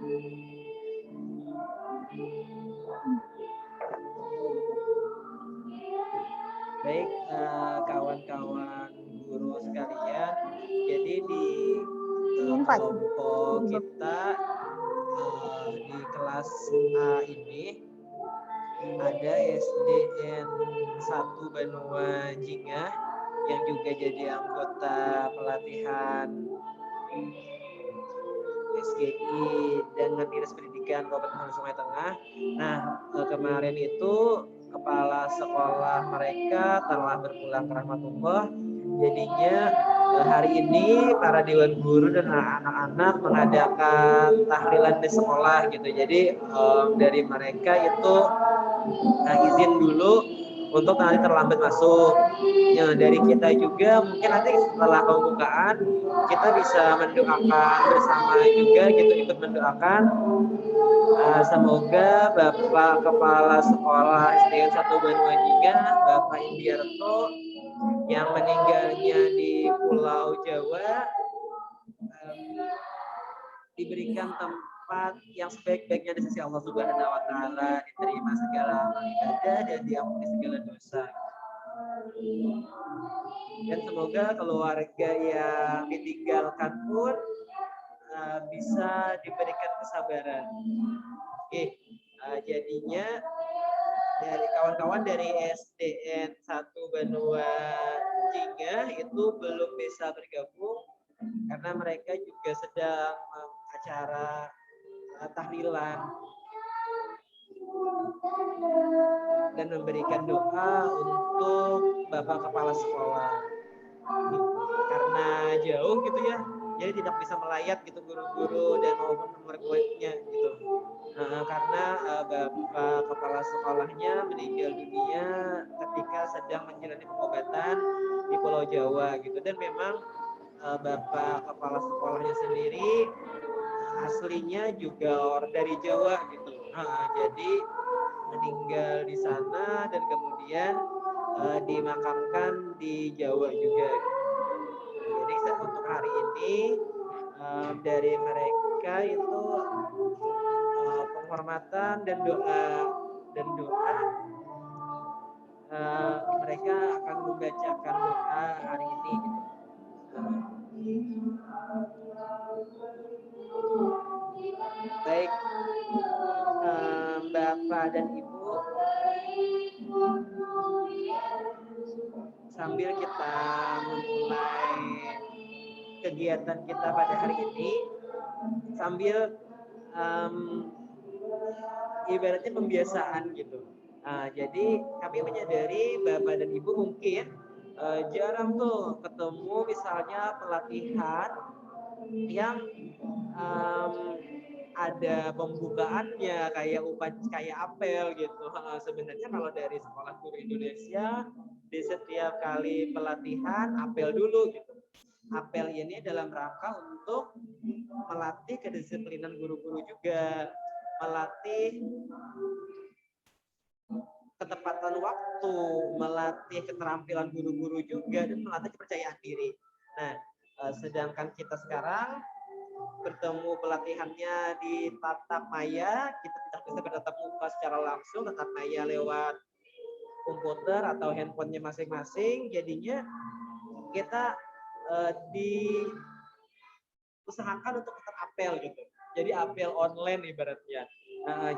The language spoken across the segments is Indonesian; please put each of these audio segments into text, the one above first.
Baik, kawan-kawan guru sekalian, jadi di kelompok kita di kelas A ini ada SDN 1 Banua Jingah yang juga jadi anggota pelatihan SGI dengan Dinas Pendidikan Kabupaten Hulu Sungai Tengah. Nah, kemarin itu kepala sekolah mereka telah berpulang ke rahmatullah. Jadinya hari ini para dewan guru dan anak-anak mengadakan tahlilan di sekolah gitu. Jadi dari mereka itu izin dulu untuk nanti terlambat masuk. Ya, dari kita juga mungkin nanti setelah pembukaan kita bisa mendoakan bersama juga gitu, ikut mendoakan semoga Bapak Kepala Sekolah SDN 1 Banua Jingah, Bapak Indiarto yang meninggalnya di Pulau Jawa diberikan tempat yang sebaik-baiknya di sisi Allah Subhanahu wa taala, diterima segala amal ibadah dan diampuni segala dosa. Dan semoga keluarga yang ditinggalkan pun bisa diberikan kesabaran. Oke, jadinya dari kawan-kawan dari SDN 1 Banua Jingah itu belum bisa bergabung karena mereka juga sedang acara tahlilan dan memberikan doa untuk Bapak Kepala Sekolah. Karena jauh gitu ya, jadi tidak bisa melayat gitu guru-guru dan maupun murid-muridnya gitu. Karena Bapak Kepala Sekolahnya meninggal dunia ketika sedang menjalani pengobatan di Pulau Jawa gitu. Dan memang Bapak Kepala Sekolahnya sendiri aslinya juga dari Jawa gitu. Jadi meninggal di sana dan kemudian dimakamkan di Jawa juga. Jadi untuk hari ini dari mereka itu penghormatan dan doa mereka akan membacakan doa hari ini gitu. Baik, Bapak dan Ibu, sambil kita memulai kegiatan kita pada hari ini, sambil ibaratnya pembiasaan gitu. Jadi kami menyadari Bapak dan Ibu mungkin jarang tuh ketemu misalnya pelatihan yang ada pembukaannya kayak apel gitu. Sebenarnya kalau dari Sekolah Guru Indonesia di setiap kali pelatihan apel dulu gitu. Apel ini dalam rangka untuk melatih kedisiplinan guru-guru juga, melatih ketepatan waktu, melatih keterampilan guru-guru juga, dan melatih kepercayaan diri. Nah, sedangkan kita sekarang bertemu pelatihannya di tatap maya, kita tidak bisa bertatap muka secara langsung, tatap maya lewat komputer atau handphonenya masing-masing. Jadinya kita diusahakan untuk tetap apel gitu. Jadi apel online ibaratnya.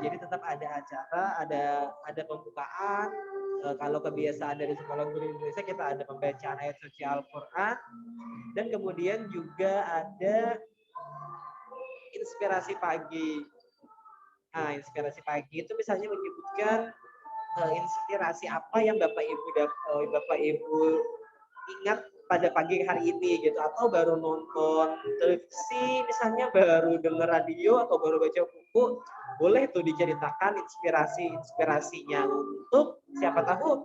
Jadi tetap ada acara, ada pembukaan. Kalau kebiasaan dari Sekolah Guru Indonesia kita ada pembacaan ayat suci Al-Quran, dan kemudian juga ada inspirasi pagi. Inspirasi pagi itu misalnya menyebutkan inspirasi apa yang Bapak Ibu ingat pada pagi hari ini gitu, atau baru nonton televisi misalnya, baru dengar radio atau baru baca buku, boleh tuh diceritakan inspirasinya untuk siapa tahu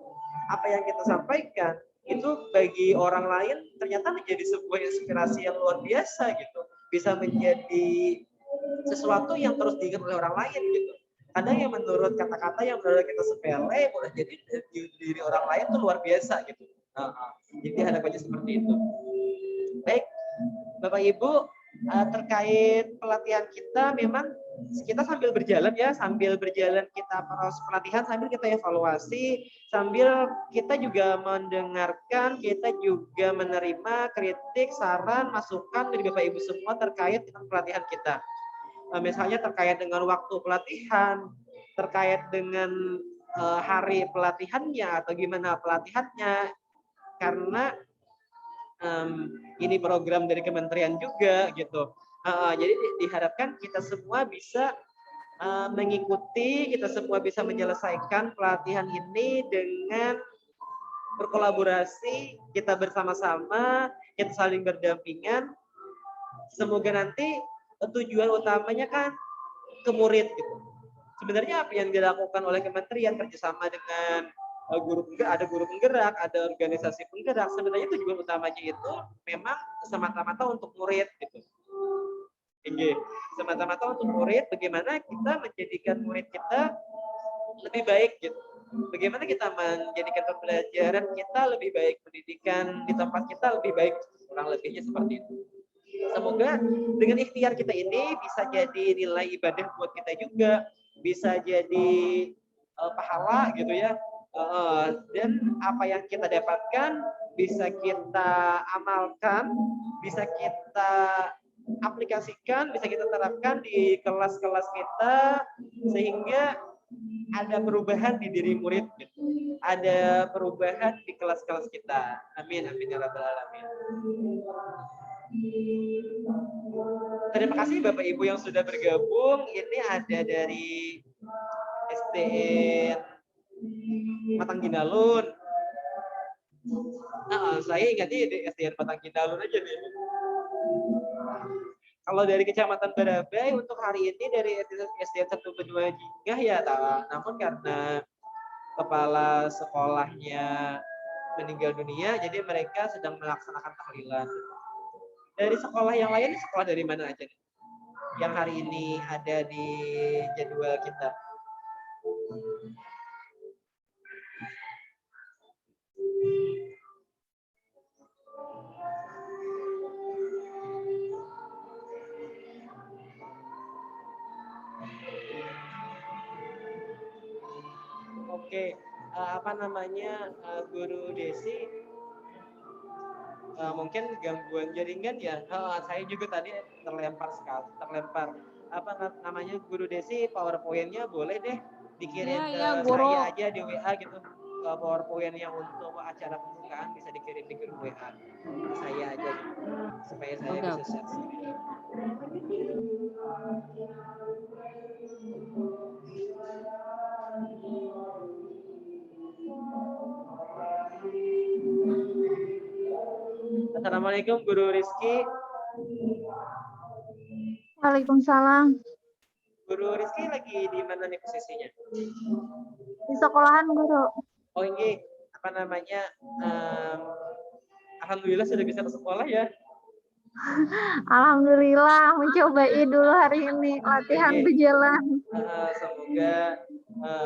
apa yang kita sampaikan itu bagi orang lain ternyata menjadi sebuah inspirasi yang luar biasa gitu, bisa menjadi sesuatu yang terus diingat oleh orang lain gitu. Kadang yang menurut kata-kata yang menurut kita sepele boleh jadi diri orang lain tuh luar biasa gitu. Jadi harapannya seperti itu. Baik, Bapak Ibu, terkait pelatihan kita memang kita sambil berjalan ya, sambil berjalan kita proses pelatihan, sambil kita evaluasi, sambil kita juga mendengarkan, kita juga menerima kritik, saran, masukan dari Bapak Ibu semua terkait dengan pelatihan kita. Misalnya terkait dengan waktu pelatihan, terkait dengan hari pelatihannya atau gimana pelatihannya, karena ini program dari kementerian juga gitu. Jadi diharapkan kita semua bisa mengikuti, kita semua bisa menyelesaikan pelatihan ini dengan berkolaborasi, kita bersama-sama, kita saling berdampingan. Semoga nanti tujuan utamanya kan ke murid gitu. Sebenarnya apa yang dilakukan oleh kementerian kerjasama dengan ada guru penggerak, ada organisasi penggerak, sebenarnya tujuan utamanya itu memang semata-mata untuk murid gitu. Semata-mata untuk murid, bagaimana kita menjadikan murid kita lebih baik gitu. Bagaimana kita menjadikan pembelajaran kita lebih baik, pendidikan di tempat kita lebih baik, kurang lebihnya seperti itu. Semoga dengan ikhtiar kita ini bisa jadi nilai ibadah buat kita juga, bisa jadi pahala gitu ya. Dan apa yang kita dapatkan bisa kita amalkan, bisa kita aplikasikan, bisa kita terapkan di kelas-kelas kita, sehingga ada perubahan di diri murid, ada perubahan di kelas-kelas kita. Amin, amin ya rabbal alamin. Terima kasih Bapak Ibu yang sudah bergabung. Ini ada dari SDN Matangginalun. Saya ingatnya di SDN Matangginalun aja nih. Kalau dari Kecamatan Barabai untuk hari ini dari SDN 1 Benua Jingah ya, namun karena kepala sekolahnya meninggal dunia, jadi mereka sedang melaksanakan tahlilan. Dari sekolah yang lain, sekolah dari mana aja nih? Yang hari ini ada di jadwal kita. Oke, apa namanya, Guru Desi, mungkin gangguan jaringan ya. Saya juga tadi terlempar apa namanya, Guru Desi, PowerPoint-nya boleh deh dikirim ke saya aja di WA gitu. PowerPoint yang untuk acara pembukaan bisa dikirim di grup WA saya aja gitu, supaya saya bisa share screen. Assalamualaikum Guru Rizky. Waalaikumsalam. Guru Rizky lagi di mana nih posisinya? Di sekolahan, Guru. Oh ini apa namanya? Alhamdulillah sudah bisa ke sekolah ya. Alhamdulillah, mencoba dulu hari ini latihan berjalan. Semoga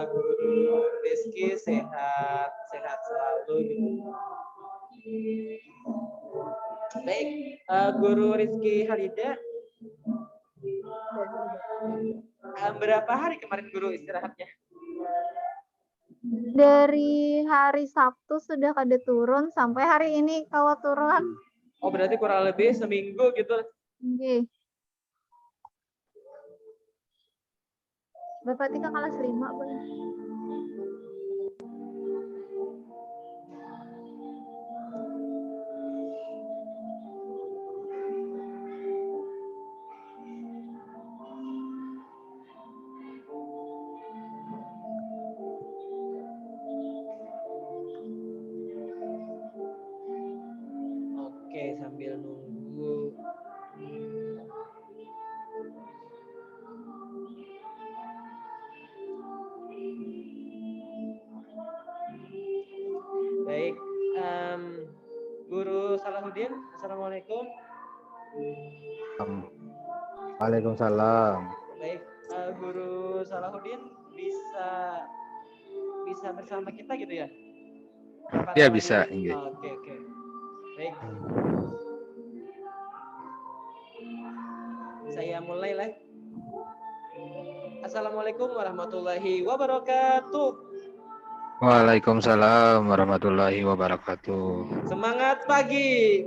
Guru Rizky sehat selalu gitu. Baik, Guru Rizky Halida, berapa hari kemarin Guru istirahatnya? Dari hari Sabtu sudah kada turun sampai hari ini kalau turun. Oh berarti kurang lebih seminggu gitu. Oke. Bapak Tika kelas 5 boleh. Oke, sambil nunggu. Baik, Guru Salahuddin, Assalamualaikum. Waalaikumsalam. Baik, Guru Salahuddin bisa bersama kita gitu ya? Ya bisa. Oke. Baik. Saya mulai lah. Assalamualaikum warahmatullahi wabarakatuh. Waalaikumsalam warahmatullahi wabarakatuh. Semangat pagi.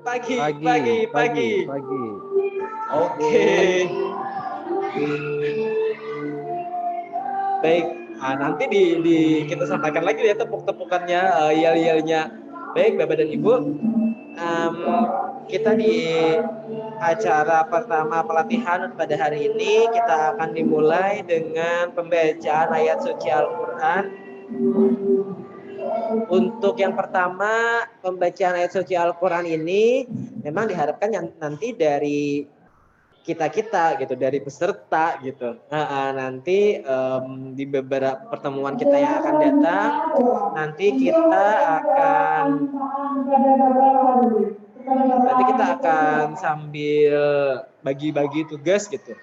Pagi, Pagi, pagi, pagi, pagi. pagi. Oke. Baik, nanti kita sampaikan lagi ya tepuk-tepukannya, yel-yelnya. Baik, Bapak dan Ibu, kita di acara pertama pelatihan pada hari ini kita akan dimulai dengan pembacaan ayat suci Al-Quran. Untuk yang pertama, pembacaan ayat suci Al-Quran ini memang diharapkan nanti dari kita gitu, dari peserta gitu. Nanti di beberapa pertemuan kita yang akan datang, nanti kita akan sambil bagi-bagi tugas gitu.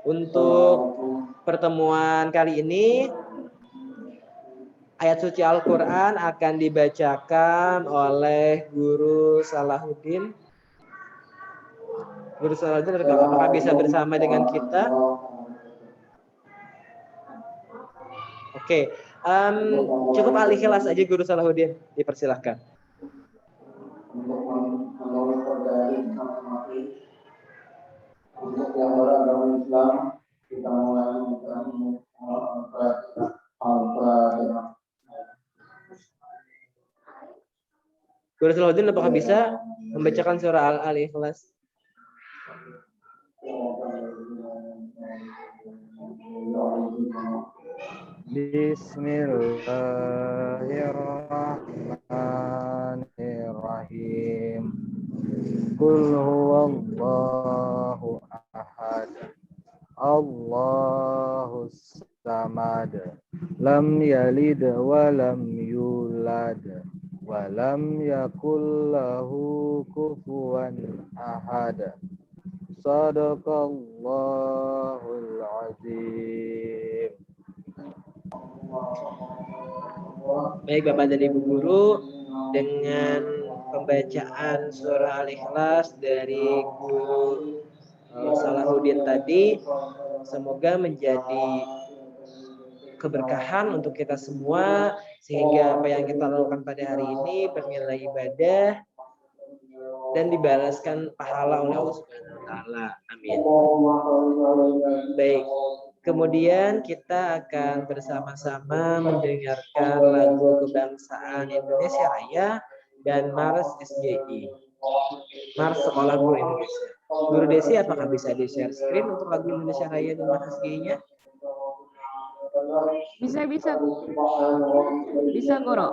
Untuk pertemuan kali ini, ayat suci Al-Quran akan dibacakan oleh Guru Salahuddin. Guru Salahuddin, apakah bisa bersama dengan kita? Oke, cukup Al-Ikhlas aja Guru Salahuddin, dipersilahkan. Untuk yang beragama Islam, kita mulai dengan Al-Fatihah. Guru Salahuddin, apakah bisa membacakan surah Al-Ikhlas? Bismillahirrahmanirrahim. Qul huwallahu ahad. Allahus samad. Lam yalid wa lam yulad. Wa lam yakul lahu kufuwan ahad. Sadaqallahul azim. Baik Bapak dan Ibu Guru, dengan pembacaan surah Al-Ikhlas dari Guru Salahuddin tadi, semoga menjadi keberkahan untuk kita semua, sehingga apa yang kita lakukan pada hari ini bernilai ibadah dan dibalaskan pahala oleh Allah Subhanahu wa taala. Amin. Baik. Kemudian kita akan bersama-sama mendengarkan lagu kebangsaan Indonesia Raya dan Mars SGI. Mars Sekolah Guru Indonesia. Guru Desi, apakah bisa di-share screen untuk lagu Indonesia Raya dan Mars SGI-nya? Bisa, Guru.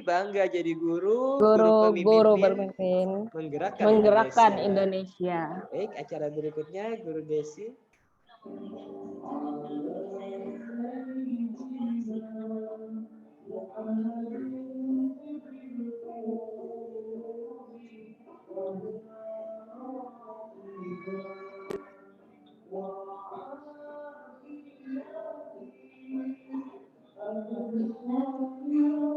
bangga jadi guru Guru pemimpin berpemimpin menggerakkan Indonesia. Baik, acara berikutnya Guru Desi.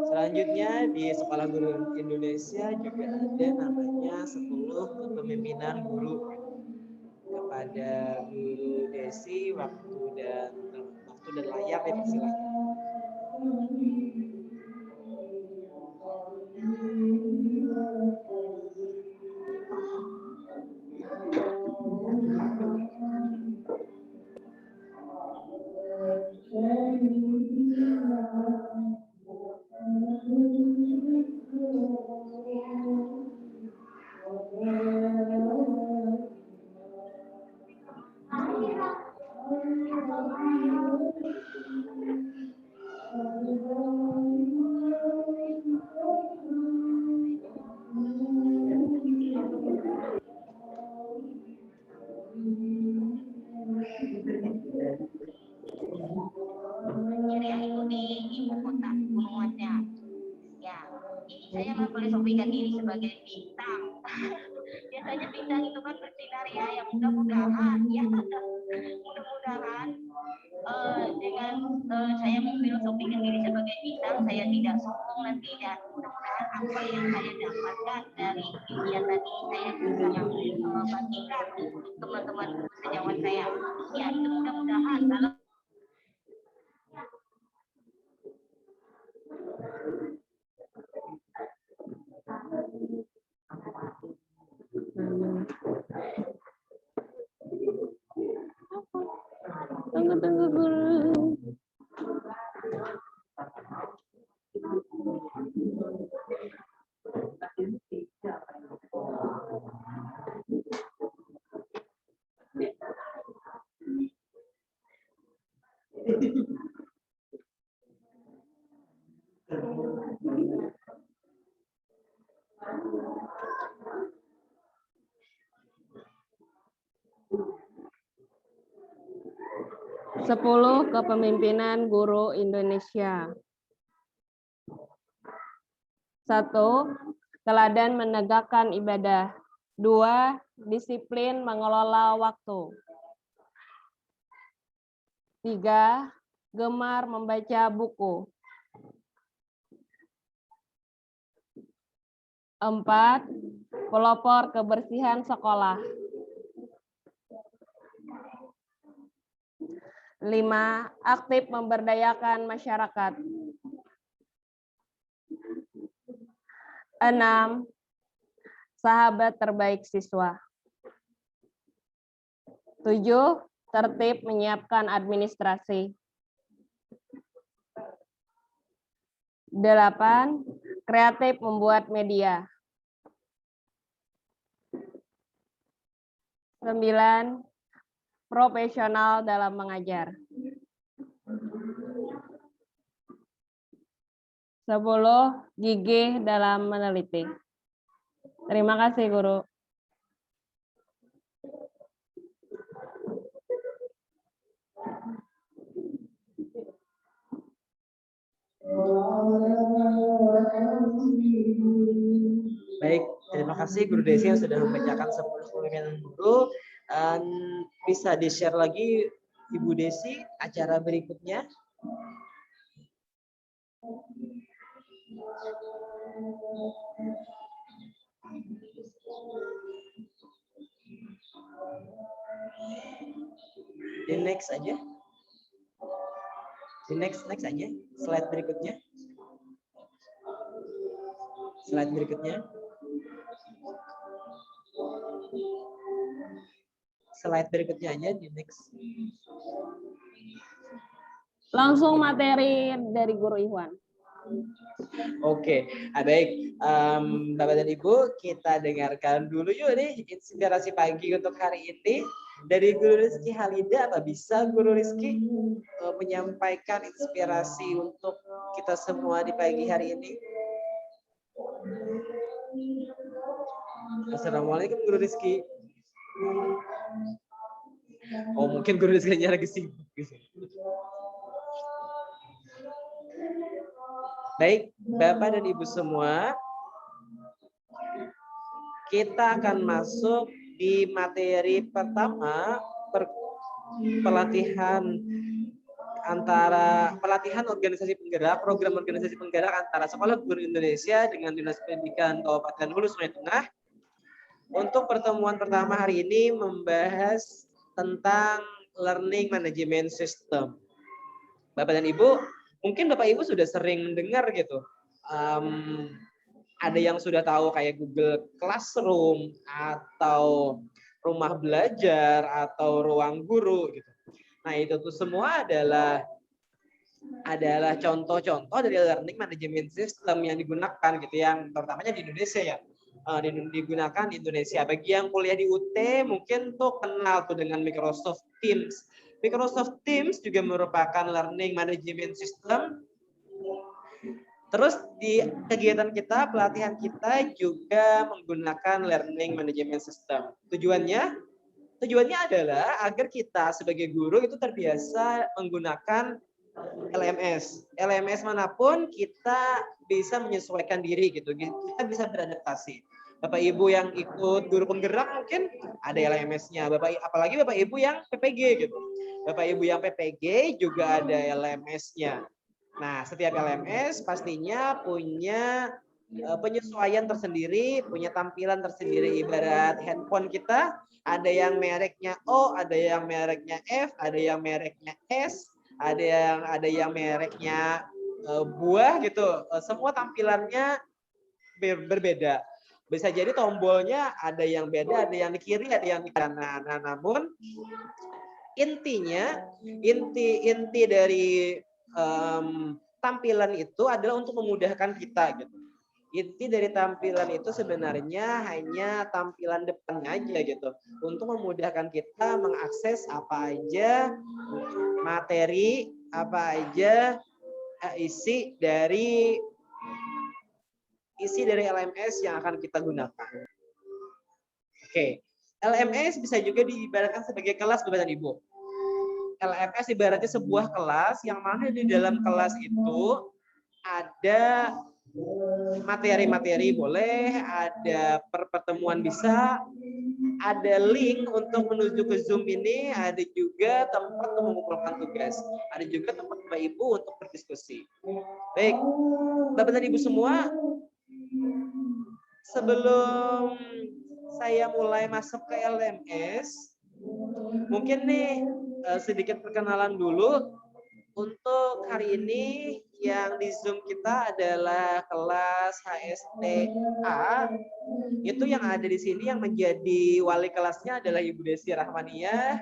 Selanjutnya di Sekolah Guru Indonesia juga ada namanya 10 kepemimpinan guru. Kepada Guru Desi waktu dan layar dipersilakan. Saya memfilosofikan diri sebagai bintang. Biasanya bintang itu kan bersinar ya, yang mudah-mudahan dengan saya memfilosofikan diri sebagai bintang, saya tidak sombong dan tidak. Mudah-mudahan apa yang saya dapatkan dari kegiatan tadi saya bisa membagikan untuk teman-teman sejawat saya. Ya, itu mudah-mudahan kalau Tunggu guru. Sepuluh kepemimpinan guru Indonesia. 1. Teladan menegakkan ibadah. 2. Disiplin mengelola waktu. 3. Gemar membaca buku. 4. Pelopor kebersihan sekolah. 5. Aktif memberdayakan masyarakat. 6. Sahabat terbaik siswa. 7. Tertib menyiapkan administrasi. 8. Kreatif membuat media. 9. Profesional dalam mengajar. 10. Gigih dalam meneliti. Terima kasih, Guru. Baik, terima kasih Guru Desi yang sudah membacakan 10 kepemimpinan guru. Bisa di-share lagi Ibu Desi acara berikutnya. Di next aja. Di next aja. Slide berikutnya. Slide berikutnya. Slide berikutnya aja di next. Langsung materi dari Guru Ikhwan. Oke, baik. Bapak dan Ibu, kita dengarkan dulu yuk nih inspirasi pagi untuk hari ini dari Guru Rizky Halida. Apa bisa Guru Rizky menyampaikan inspirasi untuk kita semua di pagi hari ini? Assalamualaikum Guru Rizky. Oh, mungkin Guru Rizky-nya lagi sibuk. Baik, Bapak dan Ibu semua, kita akan masuk di materi pertama, pelatihan organisasi penggerak, program organisasi penggerak antara Sekolah Guru Indonesia dengan Dinas Pendidikan Kabupaten Hulu Sungai Tengah. Untuk pertemuan pertama hari ini membahas tentang Learning Management System. Bapak dan Ibu, mungkin Bapak Ibu sudah sering mendengar gitu. Ada yang sudah tahu kayak Google Classroom atau rumah belajar atau ruang guru gitu. Nah, itu tuh semua adalah contoh-contoh dari learning management system yang digunakan gitu, yang terutamanya di Indonesia ya. Digunakan di Indonesia. Bagi yang kuliah di UT mungkin tuh kenal tuh dengan Microsoft Teams. Microsoft Teams juga merupakan learning management system. Terus di kegiatan kita, pelatihan kita juga menggunakan learning management system. Tujuannya adalah agar kita sebagai guru itu terbiasa menggunakan LMS. LMS manapun kita bisa menyesuaikan diri gitu. Kita bisa beradaptasi. Bapak Ibu yang ikut guru penggerak mungkin ada LMS-nya. Apalagi Bapak Ibu yang PPG gitu. Bapak Ibu yang PPG juga ada LMS-nya. Nah, setiap LMS pastinya punya penyesuaian tersendiri, punya tampilan tersendiri. Ibarat handphone kita, ada yang mereknya O, ada yang mereknya F, ada yang mereknya S, ada yang mereknya buah gitu. Semua tampilannya berbeda. Bisa jadi tombolnya ada yang beda, ada yang di kiri, ada yang di kanan. Nah, namun inti dari tampilan itu adalah untuk memudahkan kita gitu. Inti dari tampilan itu sebenarnya hanya tampilan depannya aja gitu, untuk memudahkan kita mengakses apa aja materi, apa aja isi dari LMS yang akan kita gunakan. Oke, LMS bisa juga diibaratkan sebagai kelas, Bapak dan Ibu. LMS ibaratnya sebuah kelas yang mana di dalam kelas itu ada materi-materi boleh, ada pertemuan bisa, ada link untuk menuju ke Zoom ini, ada juga tempat untuk mengumpulkan tugas, ada juga tempat Bapak Ibu untuk berdiskusi. Baik, Bapak dan Ibu semua, sebelum saya mulai masuk ke LMS, mungkin nih sedikit perkenalan dulu. Untuk hari ini yang di Zoom kita adalah kelas HSTA. Itu yang ada di sini yang menjadi wali kelasnya adalah Ibu Desi Rahmaniyah.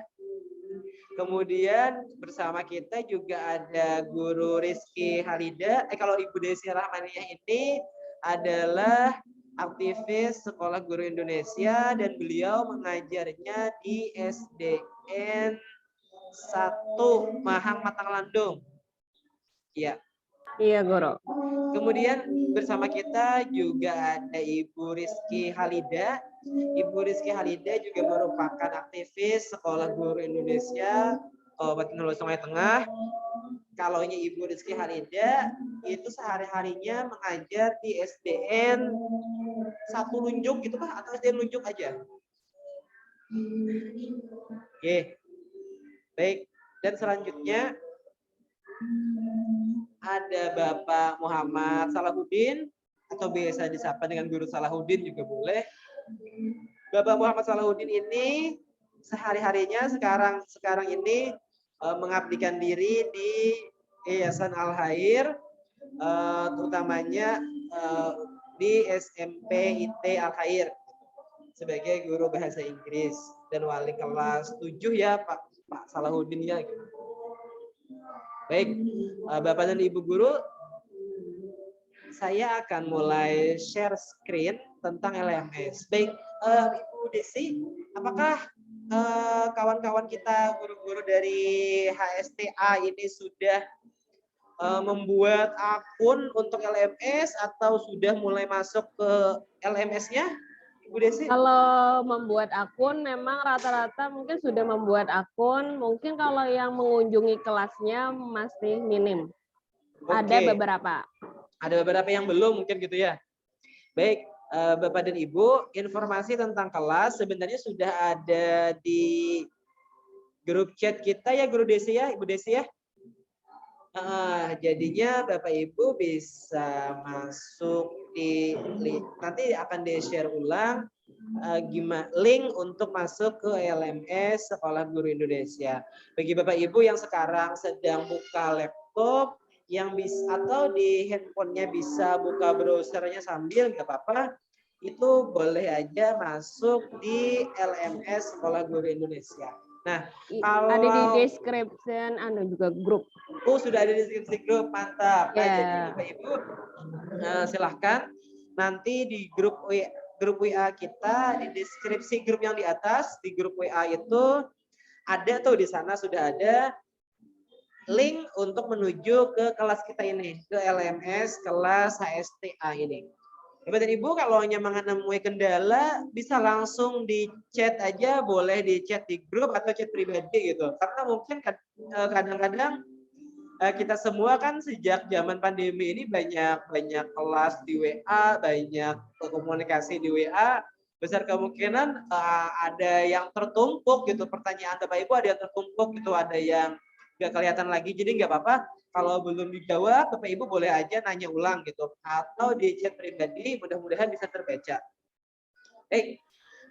Kemudian bersama kita juga ada Guru Rizky Halida. Kalau Ibu Desi Rahmaniyah ini adalah aktivis Sekolah Guru Indonesia dan beliau mengajarnya di SDN 1 Mahang Matang Landung. Ya. Iya, Guru. Kemudian bersama kita juga ada Ibu Rizky Halida. Ibu Rizky Halida juga merupakan aktivis Sekolah Guru Indonesia Kabupaten Hulu Sungai Tengah. Kalau ini Ibu Rizky Halida itu sehari-harinya mengajar di SDN 1 Lunjuk gitu Pak, atau SDN Lunjuk aja? Oke. Baik, dan selanjutnya ada Bapak Muhammad Salahuddin atau biasa disapa dengan Guru Salahuddin juga boleh. Bapak Muhammad Salahuddin ini sehari-harinya sekarang ini mengabdikan diri di Yayasan Al-Khair, terutamanya di SMP IT Al-Khair sebagai guru bahasa Inggris dan wali kelas 7 ya Pak Salahuddin ya. Baik, Bapak dan Ibu guru, saya akan mulai share screen tentang LMS. Baik, Ibu Desi, apakah kawan-kawan kita guru-guru dari HSTA ini sudah membuat akun untuk LMS atau sudah mulai masuk ke LMS-nya? Ibu Desi? Kalau membuat akun memang rata-rata mungkin sudah membuat akun, mungkin kalau yang mengunjungi kelasnya masih minim. Ada Oke. beberapa. Ada beberapa yang belum mungkin gitu ya. Baik, Bapak dan Ibu, informasi tentang kelas sebenarnya sudah ada di grup chat kita ya, Guru Desi ya, Ibu Desi ya. Jadinya Bapak Ibu bisa masuk di nanti akan di-share ulang gimana link untuk masuk ke LMS Sekolah Guru Indonesia. Bagi Bapak Ibu yang sekarang sedang buka laptop yang bisa atau di handphonenya bisa buka browsernya sambil nggak apa-apa, itu boleh aja masuk di LMS Sekolah Guru Indonesia. Nah, kalau ada di description, ada juga grup. Oh, sudah ada di deskripsi grup, mantap. Nah, Yeah. jadi Bapak Ibu silahkan nanti di grup WA kita, di deskripsi grup yang di atas, di grup WA itu ada tuh, di sana sudah ada link untuk menuju ke kelas kita ini, ke LMS kelas HSTA ini. Bapak dan Ibu kalau hanya menemui kendala bisa langsung di chat aja, boleh di chat di grup atau chat pribadi gitu. Karena mungkin kadang-kadang kita semua kan sejak zaman pandemi ini banyak kelas di WA, banyak komunikasi di WA, besar kemungkinan ada yang tertumpuk gitu, pertanyaan Bapak Ibu ada yang tertumpuk gitu, ada yang nggak kelihatan lagi, jadi nggak apa-apa kalau belum dijawab Bapak Ibu boleh aja nanya ulang gitu, atau di chat pribadi, mudah-mudahan bisa terbaca.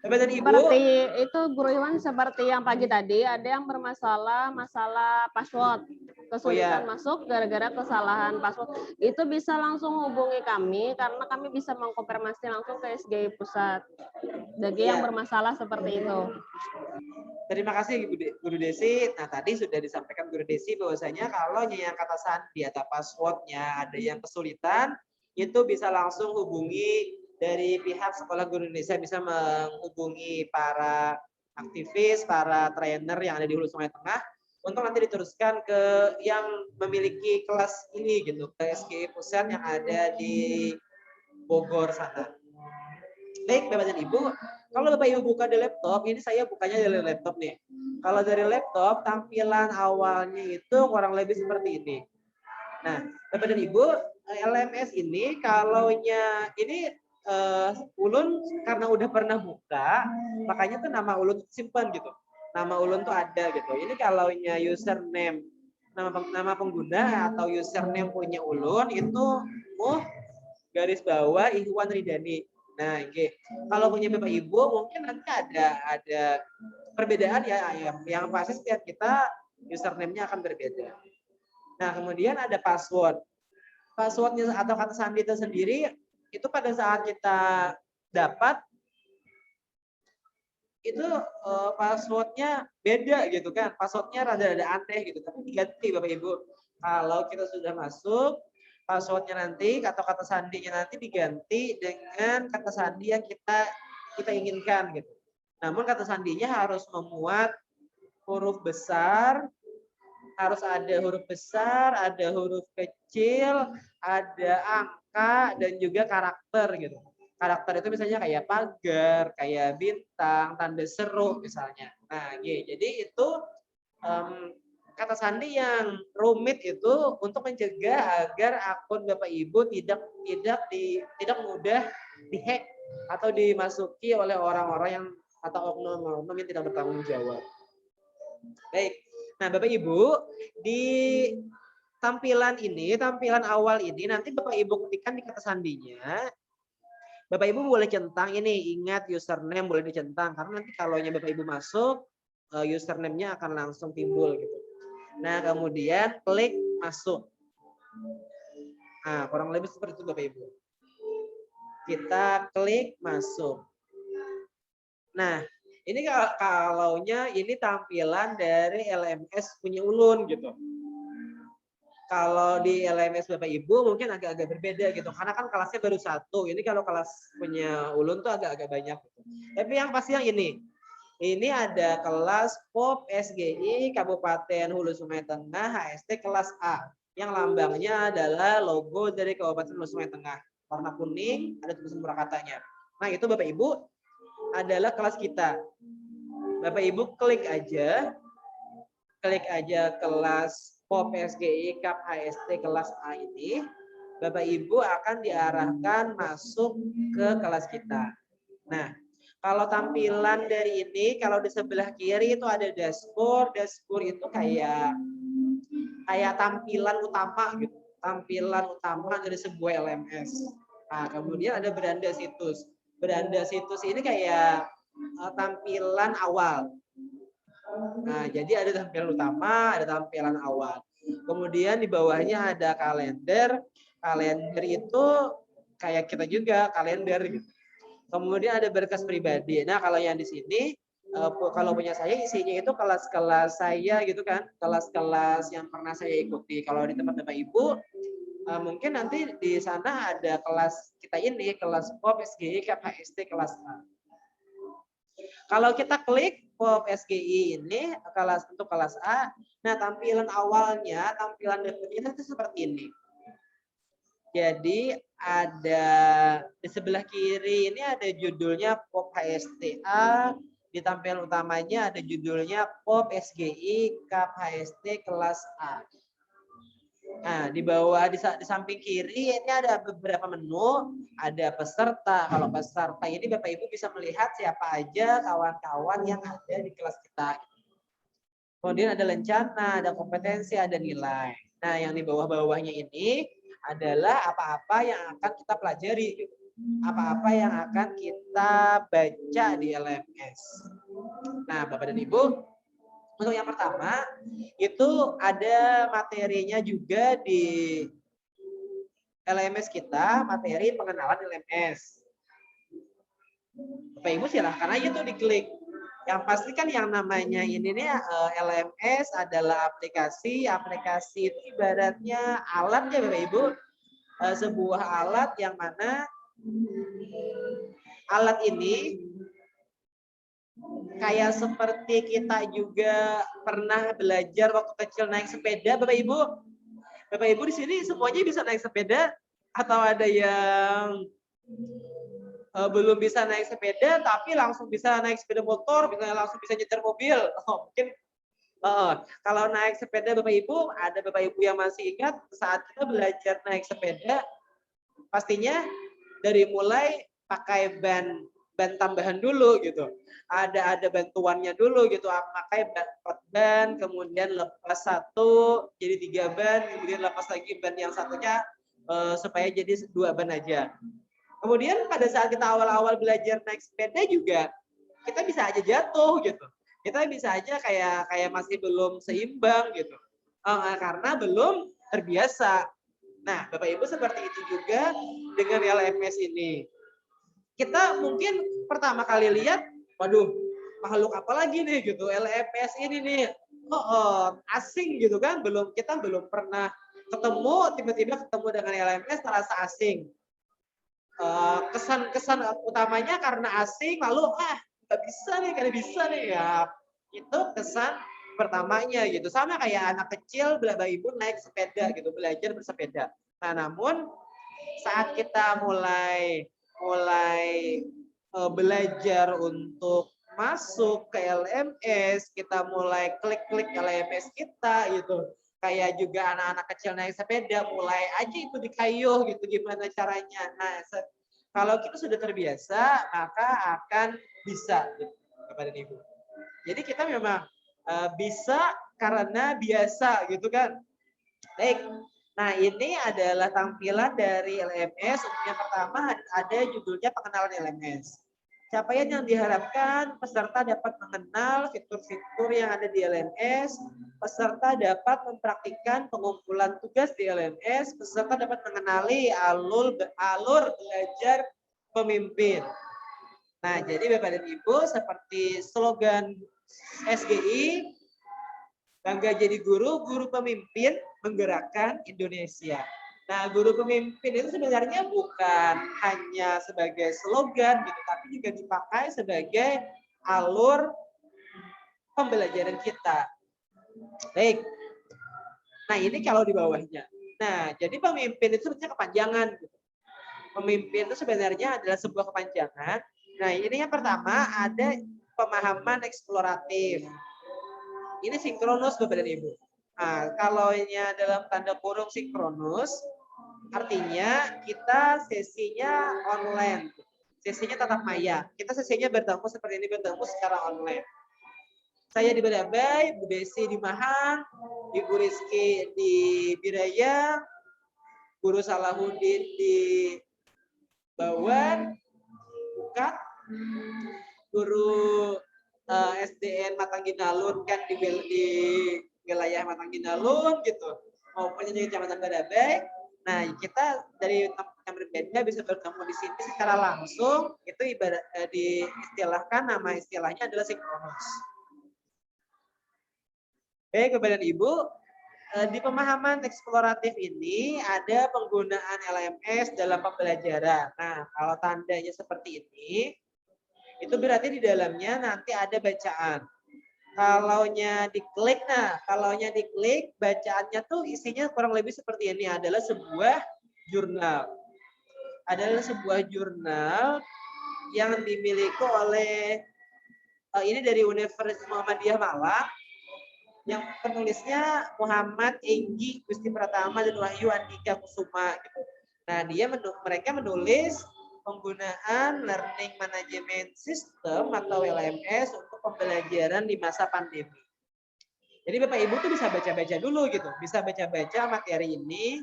Bapak dan Ibu. Seperti itu Guru Iwan, seperti yang pagi tadi ada yang bermasalah masalah password, kesulitan masuk gara-gara kesalahan password. Itu bisa langsung hubungi kami karena kami bisa mengkonfirmasi langsung ke SGI pusat. Bagi yang bermasalah seperti itu. Terima kasih Guru Desi. Nah, tadi sudah disampaikan Guru Desi bahwasanya kalau yang kata sandi atau passwordnya ada yang kesulitan, itu bisa langsung hubungi dari pihak Sekolah Guru Indonesia, bisa menghubungi para aktivis, para trainer yang ada di Hulu Sungai Tengah untuk nanti diteruskan ke yang memiliki kelas ini gitu, ke SGI pusat yang ada di Bogor sana. Baik, Bapak dan Ibu, kalau Bapak Ibu buka di laptop, ini saya bukanya dari laptop nih. Kalau dari laptop, tampilan awalnya itu kurang lebih seperti ini. Nah, Bapak dan Ibu, LMS ini kalaunya ini Ulun karena udah pernah buka, makanya tuh nama Ulun simpan gitu. Nama Ulun tuh ada gitu. Ini kalaunya username, nama pengguna atau username punya Ulun itu garis bawah Ikhwan Ridani. Nah, okay. Kalau punya Bapak Ibu mungkin nanti ada perbedaan ya, yang pasti setiap kita username-nya akan berbeda. Nah, kemudian ada password. Passwordnya atau kata sandi itu sendiri itu pada saat kita dapat itu passwordnya beda gitu kan, passwordnya rada-rada aneh gitu, tapi diganti Bapak Ibu. Kalau kita sudah masuk, passwordnya nanti atau kata sandinya nanti diganti dengan kata sandi yang kita inginkan gitu. Namun kata sandinya harus memuat huruf besar, harus ada huruf besar, ada huruf kecil, ada angka dan juga karakter gitu. Karakter itu misalnya kayak pagar, kayak bintang, tanda seru misalnya. Nah, jadi itu kata sandi yang rumit itu untuk mencegah agar akun Bapak Ibu tidak mudah dihack atau dimasuki oleh orang-orang yang atau oknum-oknum yang tidak bertanggung jawab. Baik. Nah, Bapak Ibu, di tampilan awal ini nanti Bapak Ibu ketikkan di kata sandinya. Bapak Ibu boleh centang ini, ingat username boleh dicentang karena nanti kalau Bapak Ibu masuk username-nya akan langsung timbul gitu. Nah, kemudian klik masuk. Nah, kurang lebih seperti itu Bapak Ibu. Kita klik masuk. Nah, ini kalaunya ini tampilan dari LMS punya Ulun gitu. Kalau di LMS Bapak Ibu mungkin agak-agak berbeda gitu, karena kan kelasnya baru satu. Ini kalau kelas punya Ulun tuh agak-agak banyak. Gitu. Tapi yang pasti yang ini ada kelas POP SGI Kabupaten Hulu Sungai Tengah HST kelas A, yang lambangnya adalah logo dari Kabupaten Hulu Sungai Tengah, warna kuning, ada tulisan Murakatanya. Nah itu Bapak Ibu adalah kelas kita. Bapak Ibu klik aja kelas POP SGI KAP HST kelas A ini. Bapak Ibu akan diarahkan masuk ke kelas kita. Nah, kalau tampilan dari ini, kalau di sebelah kiri itu ada dashboard. Dashboard itu kayak tampilan utama gitu. Tampilan utama dari sebuah LMS. Nah, kemudian ada beranda situs. Beranda situs ini kayak tampilan awal. Nah, jadi ada tampilan utama, ada tampilan awal. Kemudian di bawahnya ada kalender. Kalender itu kayak kita juga, kalender gitu. Kemudian ada berkas pribadi. Nah, kalau yang di sini, kalau punya saya isinya itu kelas-kelas saya gitu kan, kelas-kelas yang pernah saya ikuti. Kalau di tempat Bapak Ibu, mungkin nanti di sana ada kelas kita ini, kelas POP SGI KAP HST kelas A. Kalau kita klik POP SGI ini untuk kelas A, nah tampilan awalnya, tampilan depannya itu seperti ini. Jadi ada di sebelah kiri ini ada judulnya POP HSTA, di tampilan utamanya ada judulnya POP SGI KAP HST kelas A. Nah, di bawah di samping kiri ini ada beberapa menu, ada peserta. Kalau peserta ini Bapak Ibu bisa melihat siapa aja kawan-kawan yang ada di kelas kita. Kemudian ada lencana, ada kompetensi, ada nilai. Nah, yang di bawah-bawahnya ini adalah apa-apa yang akan kita pelajari, apa-apa yang akan kita baca di LMS. Nah, Bapak dan Ibu, untuk yang pertama itu ada materinya juga di LMS kita, materi pengenalan LMS. Bapak Ibu silahkan aja tuh diklik. Yang pasti kan yang namanya ini nih LMS adalah aplikasi. Aplikasi itu ibaratnya alat ya Bapak Ibu. Sebuah alat yang mana alat ini kayak seperti kita juga pernah belajar waktu kecil naik sepeda Bapak Ibu. Bapak Ibu di sini semuanya bisa naik sepeda atau ada yang belum bisa naik sepeda tapi langsung bisa naik sepeda motor, langsung bisa nyetir mobil. Mungkin kalau naik sepeda Bapak Ibu, ada Bapak Ibu yang masih ingat saat kita belajar naik sepeda, pastinya dari mulai pakai ban tambahan dulu gitu. Ada bantuannya dulu gitu, pakai ban, kemudian lepas satu jadi 3 ban, kemudian lepas lagi ban yang satunya supaya jadi 2 ban aja. Kemudian pada saat kita awal-awal belajar naik sepeda juga kita bisa aja jatuh gitu. Kita bisa aja kayak masih belum seimbang gitu. Karena belum terbiasa. Nah, Bapak Ibu seperti itu juga dengan LMS ini. Kita mungkin pertama kali lihat, waduh, makhluk apa lagi nih gitu, LMS ini nih. Asing gitu kan, kita belum pernah ketemu, tiba-tiba ketemu dengan LMS terasa asing. Kesan utamanya karena asing, lalu nggak bisa nih ya, itu kesan pertamanya gitu. Sama kayak anak kecil Bapak Ibu naik sepeda gitu, belajar bersepeda. Nah, namun saat kita mulai belajar untuk masuk ke LMS, kita mulai klik LMS kita gitu. Kayak juga anak-anak kecil naik sepeda, mulai aja itu dikayuh gitu gimana caranya. Nah, kalau kita sudah terbiasa, maka akan bisa gitu, Bapak dan Ibu. Jadi kita memang bisa karena biasa gitu kan. Baik. Nah, ini adalah tampilan dari LMS. Untuk yang pertama ada judulnya pengenalan LMS. Capaian yang diharapkan, peserta dapat mengenal fitur-fitur yang ada di LMS, peserta dapat mempraktikkan pengumpulan tugas di LMS, peserta dapat mengenali alur belajar pemimpin. Nah, jadi Bapak dan Ibu seperti slogan SGI, bangga jadi guru pemimpin menggerakkan Indonesia. Nah, guru pemimpin itu sebenarnya bukan hanya sebagai slogan gitu, tapi juga dipakai sebagai alur pembelajaran kita. Baik. Nah, ini kalau di bawahnya. Nah, jadi pemimpin itu sebenarnya kepanjangan gitu. Pemimpin itu sebenarnya adalah sebuah kepanjangan. Nah, ini yang pertama ada pemahaman eksploratif. Ini sinkronus Bapak dan Ibu. Nah, kalau dalam tanda kurung sinkronus, artinya kita sesinya online. Sesinya tatap maya. Kita sesinya bertemu seperti ini, bertemu secara online. Saya di Badabay, Bu Desi di Mahang, Ibu Rizky di Biraya, Guru Salahuddin di Bawan, Bukat, Guru SDN Matangginalun kan di wilayah Matangginalun gitu, maupun di Kecamatan Badabay. Nah, kita dari tempat yang berbeda bisa bertemu di sini secara langsung. Itu ibarat diistilahkan, nama istilahnya adalah sinkronus. Baik, Bapak dan Ibu, di pemahaman eksploratif ini ada penggunaan LMS dalam pembelajaran. Nah, kalau tandanya seperti ini, itu berarti di dalamnya nanti ada bacaan. Kalaunya diklik, bacaannya tuh isinya kurang lebih seperti ini, adalah sebuah jurnal. Adalah sebuah jurnal yang dimiliki oleh ini dari Universitas Muhammadiyah Malang, yang penulisnya Muhammad Enggi Gusti Pratama dan Wahyu Andika Kusuma gitu. Nah, mereka menulis penggunaan Learning Management System atau LMS untuk pembelajaran di masa pandemi. Jadi Bapak Ibu tuh bisa baca-baca dulu gitu, bisa baca-baca materi ini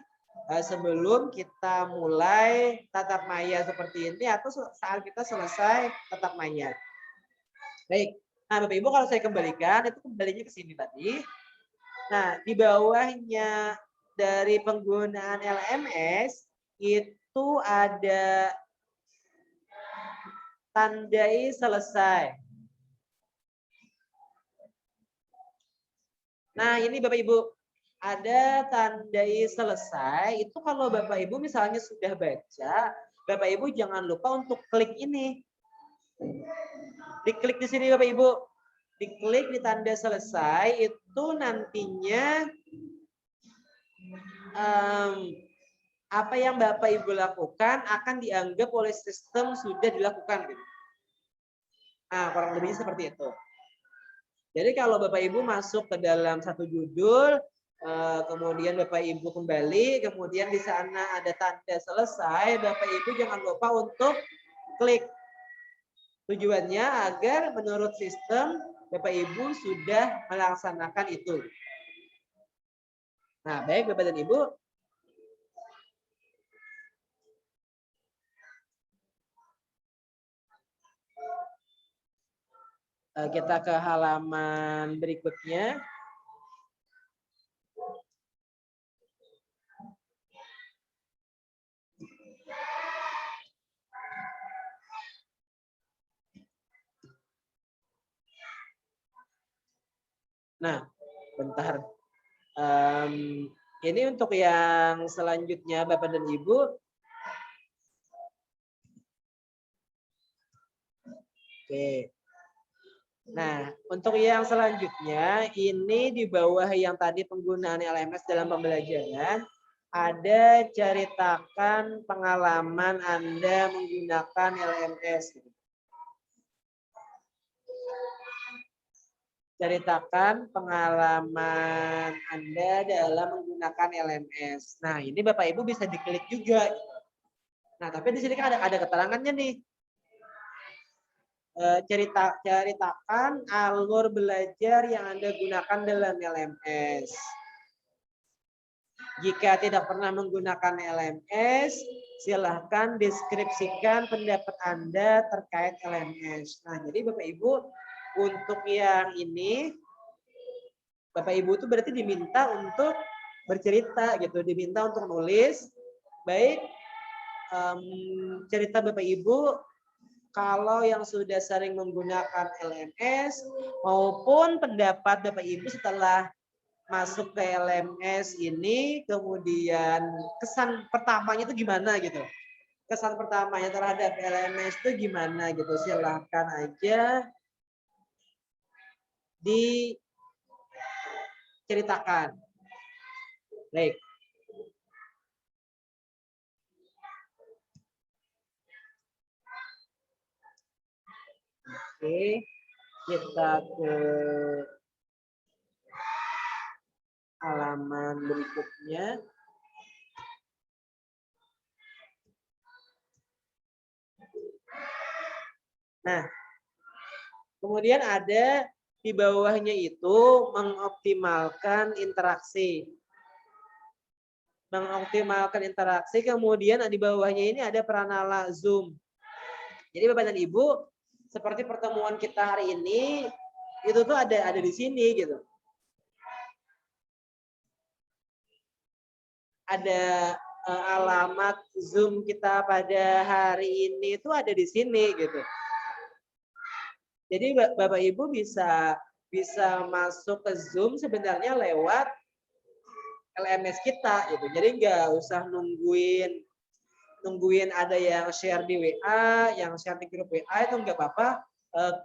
sebelum kita mulai tatap maya seperti ini atau saat kita selesai tatap maya. Baik. Nah, Bapak Ibu kalau saya kembalikan, itu kembalinya ke sini tadi. Nah, di bawahnya dari penggunaan LMS, itu ada tandai selesai. Nah, ini Bapak Ibu, ada tandai selesai. Itu kalau Bapak Ibu misalnya sudah baca, Bapak Ibu jangan lupa untuk klik ini. Diklik di sini Bapak Ibu, diklik di tanda selesai, itu nantinya apa yang Bapak Ibu lakukan akan dianggap oleh sistem sudah dilakukan. Nah, kurang lebihnya seperti itu. Jadi kalau Bapak Ibu masuk ke dalam satu judul, kemudian Bapak Ibu kembali, kemudian di sana ada tanda selesai, Bapak Ibu jangan lupa untuk klik. Tujuannya agar menurut sistem Bapak Ibu sudah melaksanakan itu. Nah, baik Bapak dan Ibu. Kita ke halaman berikutnya. Nah, bentar. Ini untuk yang selanjutnya Bapak dan Ibu. Oke. Nah, untuk yang selanjutnya, ini di bawah yang tadi penggunaan LMS dalam pembelajaran, ada ceritakan pengalaman Anda menggunakan LMS. Ceritakan pengalaman Anda dalam menggunakan LMS. Nah, ini Bapak Ibu bisa diklik juga. Nah, tapi di sini kan ada keterangannya nih. Ceritakan alur belajar yang Anda gunakan dalam LMS. Jika tidak pernah menggunakan LMS, silahkan deskripsikan pendapat Anda terkait LMS. Nah, jadi Bapak Ibu, untuk yang ini, Bapak Ibu itu berarti diminta untuk bercerita gitu, diminta untuk nulis. Baik, cerita Bapak Ibu kalau yang sudah sering menggunakan LMS maupun pendapat Bapak Ibu setelah masuk ke LMS ini, kemudian kesan pertamanya itu gimana gitu. Kesan pertamanya terhadap LMS itu gimana gitu. Silahkan aja diceritakan. Baik. Oke, kita ke halaman berikutnya. Nah, kemudian ada di bawahnya itu mengoptimalkan interaksi. Mengoptimalkan interaksi, kemudian di bawahnya ini ada pranala Zoom. Jadi Bapak dan Ibu, seperti pertemuan kita hari ini, itu tuh ada di sini gitu. Ada alamat Zoom kita pada hari ini itu ada di sini gitu. Jadi Bapak Ibu bisa masuk ke Zoom sebenarnya lewat LMS kita gitu. Jadi nggak usah nungguin ada yang share di WA, yang share di grup WA, itu nggak apa-apa.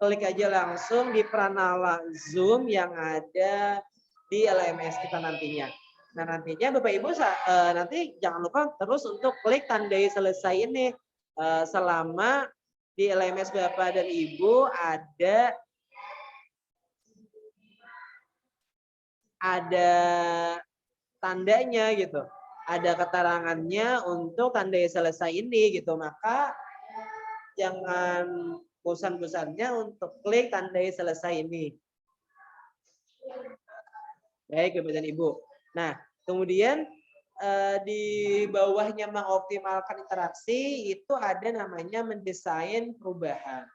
Klik aja langsung di pranala Zoom yang ada di LMS kita nantinya. Nah, nantinya Bapak Ibu nanti jangan lupa terus untuk klik tandai selesai ini selama di LMS Bapak dan Ibu ada tandanya gitu. Ada keterangannya untuk tandai selesai ini gitu. Maka jangan bosan-bosannya untuk klik tandai selesai ini. Baik, Bapak dan Ibu. Nah, kemudian di bawahnya mengoptimalkan interaksi itu ada namanya mendesain perubahan.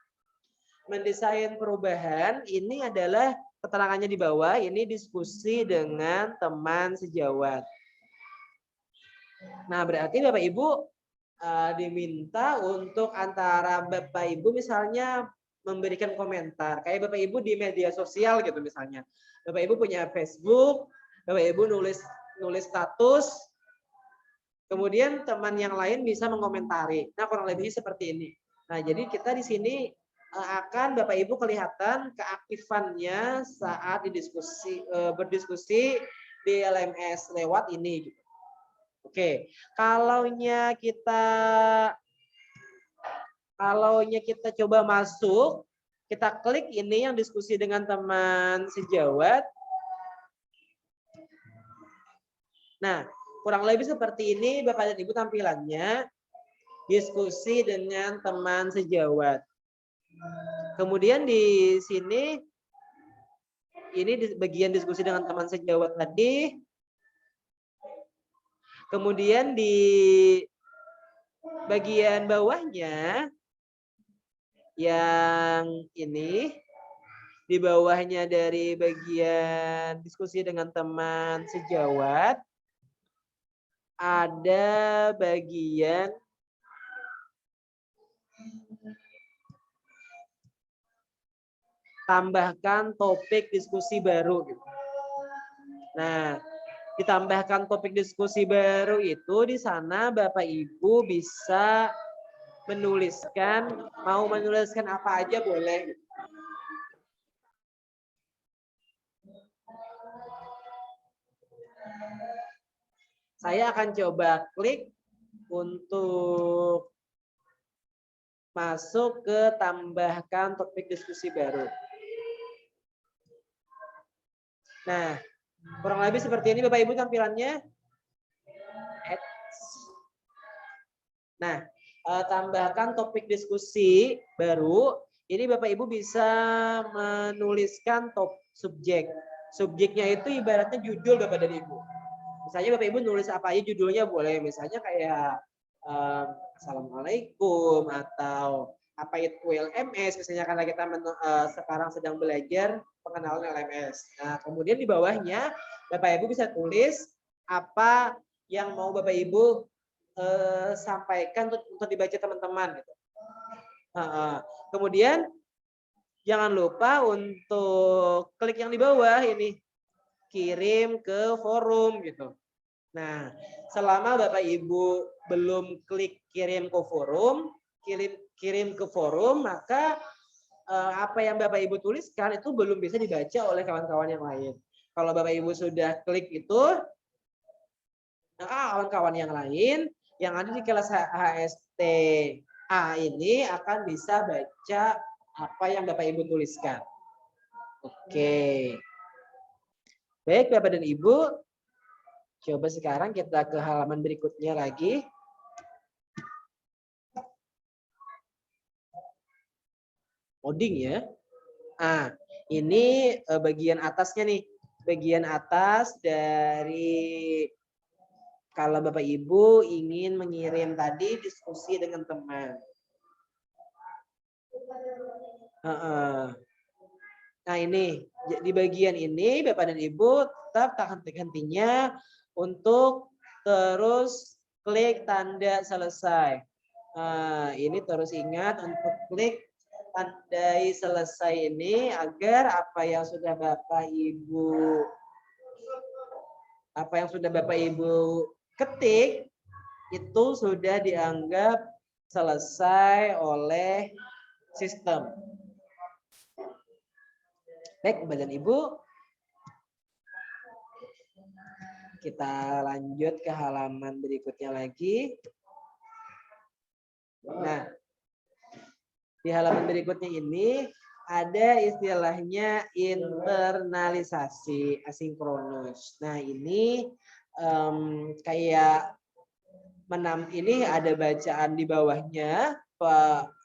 Mendesain perubahan ini adalah keterangannya di bawah, ini diskusi dengan teman sejawat. Nah, berarti Bapak Ibu diminta untuk antara Bapak Ibu misalnya memberikan komentar. Kayak Bapak Ibu di media sosial gitu misalnya. Bapak Ibu punya Facebook, Bapak Ibu nulis status, kemudian teman yang lain bisa mengomentari. Nah, kurang lebih seperti ini. Nah, jadi kita di sini akan Bapak Ibu kelihatan keaktifannya saat berdiskusi di LMS lewat ini. Oke, kalaunya kita coba masuk, kita klik ini yang diskusi dengan teman sejawat. Nah, kurang lebih seperti ini Bapak dan Ibu tampilannya, diskusi dengan teman sejawat. Kemudian di sini, ini di bagian diskusi dengan teman sejawat tadi. Kemudian di bagian bawahnya, yang ini, di bawahnya dari bagian diskusi dengan teman sejawat, ada bagian tambahkan topik diskusi baru. Nah, ditambahkan topik diskusi baru itu di sana Bapak Ibu bisa mau menuliskan apa aja boleh. Saya akan coba klik untuk masuk ke tambahkan topik diskusi baru. Nah, kurang lebih seperti ini Bapak Ibu tampilannya. Nah, tambahkan topik diskusi baru. Ini Bapak Ibu bisa menuliskan subjek. Subjeknya itu ibaratnya judul Bapak dan Ibu. Misalnya Bapak Ibu nulis apa aja judulnya boleh. Misalnya kayak Assalamualaikum atau apa itu LMS. Misalnya karena kita sekarang sedang belajar pengenalan LMS. Nah, kemudian di bawahnya Bapak Ibu bisa tulis apa yang mau Bapak Ibu sampaikan untuk dibaca teman-teman gitu. Kemudian jangan lupa untuk klik yang di bawah ini, kirim ke forum gitu. Nah, selama Bapak Ibu belum klik kirim ke forum, maka apa yang Bapak Ibu tuliskan itu belum bisa dibaca oleh kawan-kawan yang lain. Kalau Bapak Ibu sudah klik itu, kawan-kawan yang lain yang ada di kelas HSTA ini akan bisa baca apa yang Bapak Ibu tuliskan. Oke. Baik Bapak dan Ibu, coba sekarang kita ke halaman berikutnya lagi. Coding ya. Ini bagian atasnya nih. Bagian atas dari kalau Bapak Ibu ingin mengirim tadi diskusi dengan teman. Nah ini di bagian ini Bapak dan Ibu tetap tak henti-hentinya untuk terus klik tanda selesai. Ini terus ingat untuk klik tandai selesai ini agar apa yang sudah Bapak Ibu ketik itu sudah dianggap selesai oleh sistem. Baik, Bapak dan Ibu, kita lanjut ke halaman berikutnya lagi. Nah, di halaman berikutnya ini ada istilahnya internalisasi asinkronus. Nah, ini kayak ini ada bacaan di bawahnya,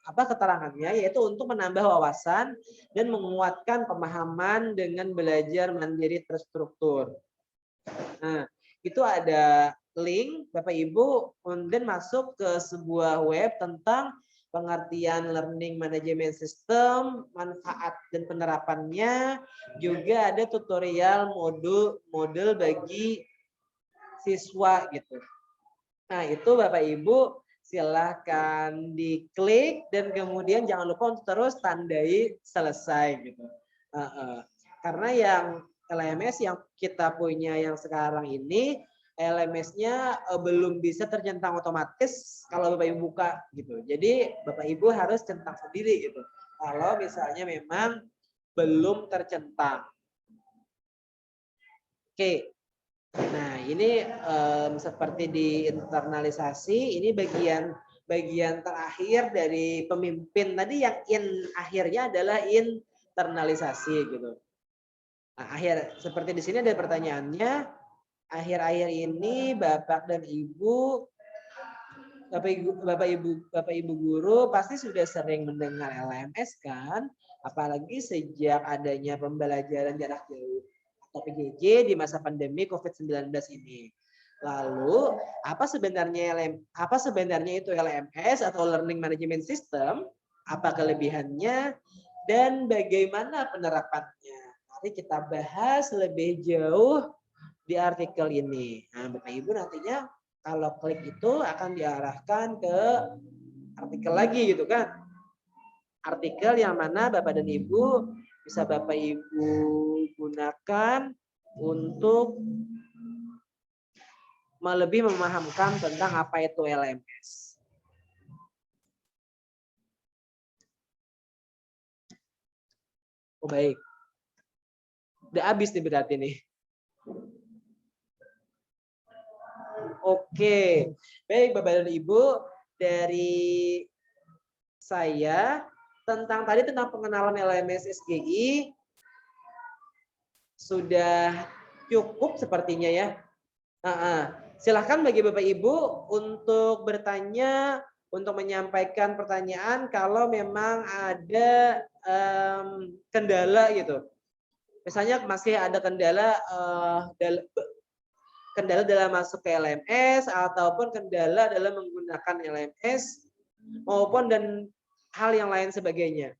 keterangannya, yaitu untuk menambah wawasan dan menguatkan pemahaman dengan belajar mandiri terstruktur. Nah, itu ada link Bapak Ibu kemudian masuk ke sebuah web tentang pengertian learning management system, manfaat dan penerapannya, juga ada tutorial modul bagi siswa gitu. Nah, itu Bapak Ibu silahkan diklik dan kemudian jangan lupa untuk terus tandai selesai gitu. Karena yang LMS yang kita punya yang sekarang ini LMS-nya belum bisa tercentang otomatis kalau Bapak Ibu buka gitu. Jadi Bapak Ibu harus centang sendiri gitu. Kalau misalnya memang belum tercentang. Oke. Nah, ini seperti di internalisasi, ini bagian terakhir dari pemimpin. Tadi yang akhirnya adalah internalisasi gitu. Nah, seperti di sini ada pertanyaannya. Akhir-akhir ini Bapak Ibu guru pasti sudah sering mendengar LMS kan, apalagi sejak adanya pembelajaran jarak jauh atau PJJ di masa pandemi COVID-19 ini. Lalu apa sebenarnya itu LMS atau Learning Management System? Apa kelebihannya dan bagaimana penerapannya? Nanti kita bahas lebih jauh di artikel ini. Nah, Bapak Ibu nantinya kalau klik itu akan diarahkan ke artikel lagi gitu kan. Artikel yang mana Bapak dan Ibu bisa Bapak Ibu gunakan untuk lebih memahamkan tentang apa itu LMS. Oh baik. Udah habis nih berarti nih. Oke, baik Bapak dan Ibu, dari saya tentang pengenalan LMS SGI sudah cukup sepertinya ya. Silahkan bagi Bapak Ibu untuk bertanya, untuk menyampaikan pertanyaan kalau memang ada kendala gitu. Misalnya masih ada kendala dalam masuk ke LMS ataupun kendala dalam menggunakan LMS maupun dan hal yang lain sebagainya.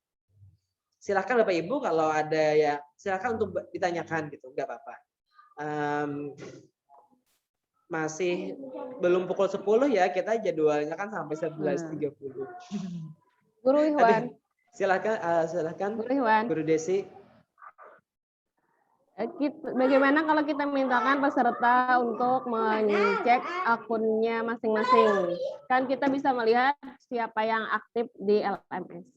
Silahkan Bapak Ibu kalau ada ya silahkan untuk ditanyakan gitu, nggak apa-apa. Masih belum pukul 10 ya, kita jadwalnya kan sampai 11.30. Guru Ikhwan. Silahkan Guru Ikhwan. Guru Desi. Bagaimana kalau kita mintakan peserta untuk mengecek akunnya masing-masing? Kan kita bisa melihat siapa yang aktif di LMS.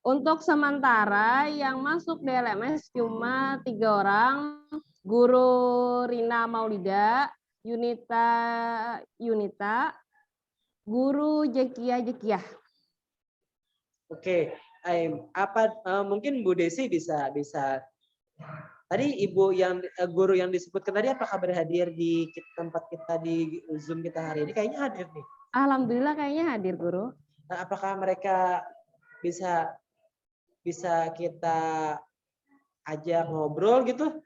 Untuk sementara yang masuk di LMS cuma 3 orang, Guru Rina Maulida, Yunita, Guru Jekia. Oke, Mungkin Bu Desi bisa tadi guru yang disebutkan tadi apakah berhadir di tempat kita di Zoom kita hari ini? Kayaknya hadir nih. Alhamdulillah kayaknya hadir guru. Nah, apakah mereka bisa kita ajak ngobrol gitu?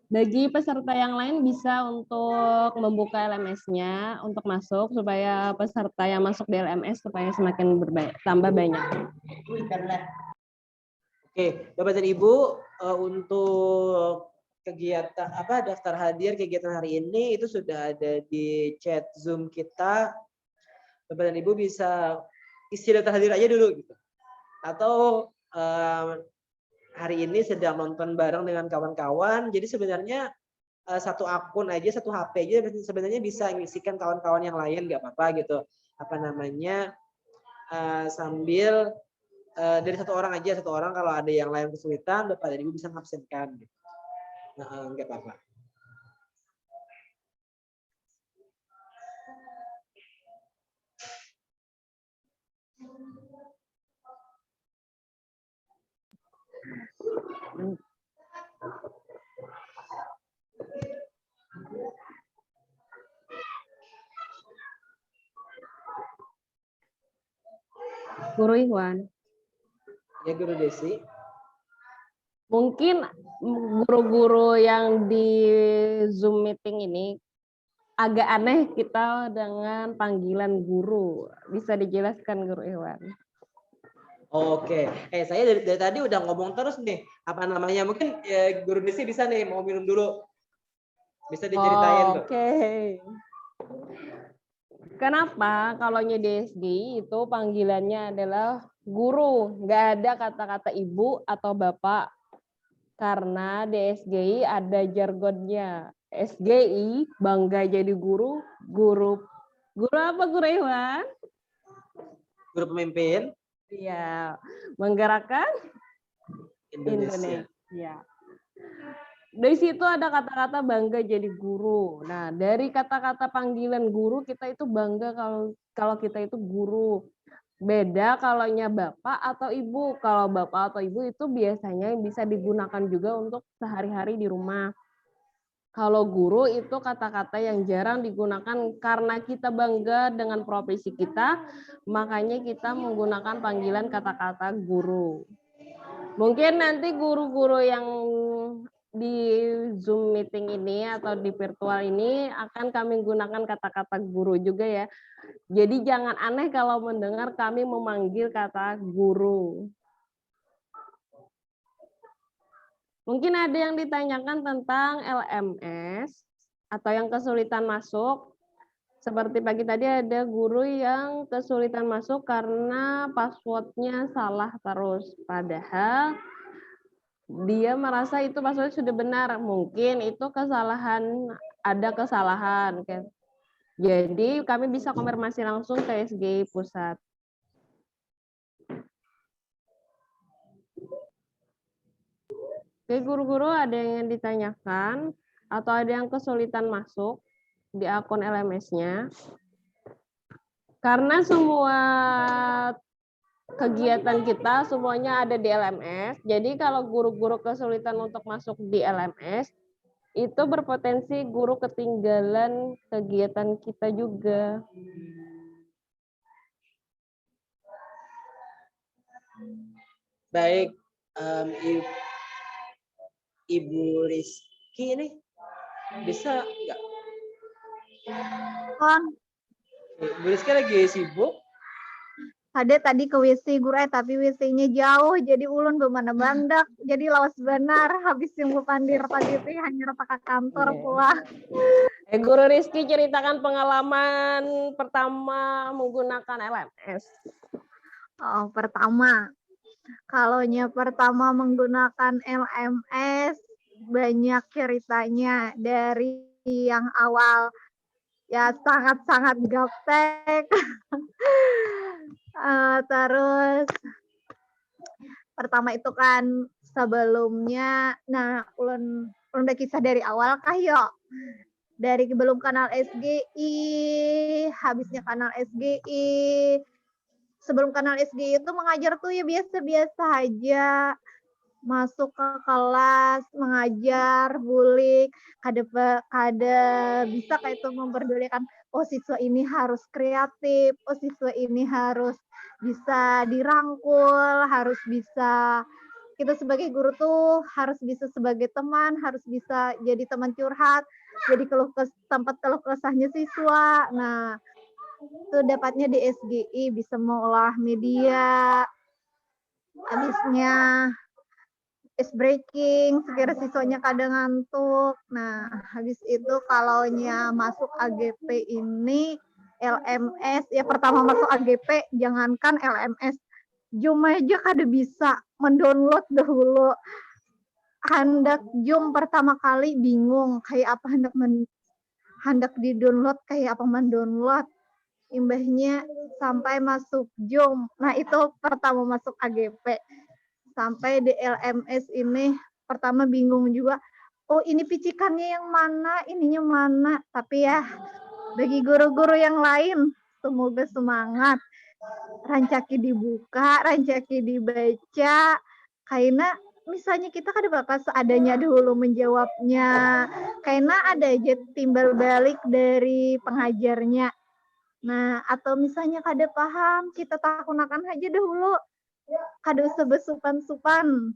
Bagi peserta yang lain bisa untuk membuka LMS-nya untuk masuk supaya peserta yang masuk di LMS supaya semakin tambah banyak. Oke, Bapak dan Ibu, untuk kegiatan daftar hadir kegiatan hari ini itu sudah ada di chat Zoom kita. Bapak dan Ibu bisa isi daftar hadir aja dulu gitu. Atau hari ini sedang nonton bareng dengan kawan-kawan. Jadi sebenarnya satu akun aja, satu HP aja sebenarnya bisa ngisikan kawan-kawan yang lain, nggak apa-apa gitu. Sambil dari satu orang aja, satu orang kalau ada yang lain kesulitan, Bapak dan Ibu bisa ngabsenkan. Gitu. Nggak apa-apa. Guru Iwan. Ya, Guru Desi. Mungkin guru-guru yang di Zoom meeting ini agak aneh kita dengan panggilan guru. Bisa dijelaskan Guru Iwan? Oke, saya dari tadi udah ngomong terus nih. Apa namanya? Mungkin Guru Desi bisa nih mau minum dulu. Bisa diceritain tuh. Oke. Kenapa kalau DSG itu panggilannya adalah guru, nggak ada kata-kata ibu atau bapak. Karena DSGI ada jargonnya. SGI bangga jadi guru, guru apa Guru Iwan? Guru pemimpin. Iya, menggerakkan Indonesia. Dari situ ada kata-kata bangga jadi guru. Nah, dari kata-kata panggilan guru kita itu bangga kalau kita itu guru. Beda kalaunya bapak atau ibu. Kalau bapak atau ibu itu biasanya bisa digunakan juga untuk sehari-hari di rumah. Kalau guru itu kata-kata yang jarang digunakan karena kita bangga dengan profesi kita, makanya kita menggunakan panggilan kata-kata guru. Mungkin nanti guru-guru yang di Zoom meeting ini atau di virtual ini akan kami gunakan kata-kata guru juga ya. Jadi jangan aneh kalau mendengar kami memanggil kata guru. Mungkin ada yang ditanyakan tentang LMS atau yang kesulitan masuk. Seperti pagi tadi ada guru yang kesulitan masuk karena passwordnya salah terus. Padahal dia merasa itu password sudah benar. Mungkin itu ada kesalahan. Jadi kami bisa konfirmasi langsung ke SGI Pusat. Oke, guru-guru ada yang ditanyakan atau ada yang kesulitan masuk di akun LMS-nya? Karena semua kegiatan kita semuanya ada di LMS, jadi kalau guru-guru kesulitan untuk masuk di LMS, itu berpotensi guru ketinggalan kegiatan kita juga. Baik, Ibu Rizky ini bisa nggak? Ibu Rizky lagi sibuk? Ada tadi ke WC guru tapi WC-nya jauh jadi ulun bemana bandak jadi lawas benar habis yang pandir tadi itu hanya rata ke kantor pula. Guru Rizky ceritakan pengalaman pertama menggunakan LMS. Oh, pertama menggunakan LMS banyak ceritanya dari yang awal ya sangat-sangat gaptek. Terus pertama itu kan sebelumnya, nah ulun kisah dari awal kah yo. Dari belum kenal SGI, habisnya kenal SGI. Sebelum kenal SGI itu mengajar tuh ya biasa-biasa aja. Masuk ke kelas, mengajar, bulik, kada bisa kayak itu memperdulikan, oh siswa ini harus kreatif, oh siswa ini harus bisa dirangkul, harus bisa, kita sebagai guru tuh harus bisa sebagai teman, harus bisa jadi teman curhat, jadi tempat keluh kesahnya siswa. Nah, itu dapatnya di SGI, bisa mengolah media, habisnya ice breaking, sekira siswanya kadang ngantuk. Nah, habis itu kalaunya masuk AGP ini LMS, ya pertama masuk AGP, jangankan LMS, Zoom aja kada bisa mendownload dahulu. Hendak Zoom pertama kali bingung, kayak apa hendak di-download, kayak apa mendownload. Imbahnya sampai masuk Zoom. Nah, itu pertama masuk AGP. Sampai di LMS ini pertama bingung juga, oh ini picikannya yang mana, ininya mana. Tapi ya bagi guru-guru yang lain semoga semangat, rancaki dibuka, rancaki dibaca, karena misalnya kita kan bakal seadanya dulu menjawabnya, karena ada aja timbal balik dari pengajarnya. Nah, atau misalnya kada paham, kita takunakan aja dahulu, kada usah besupan-supan.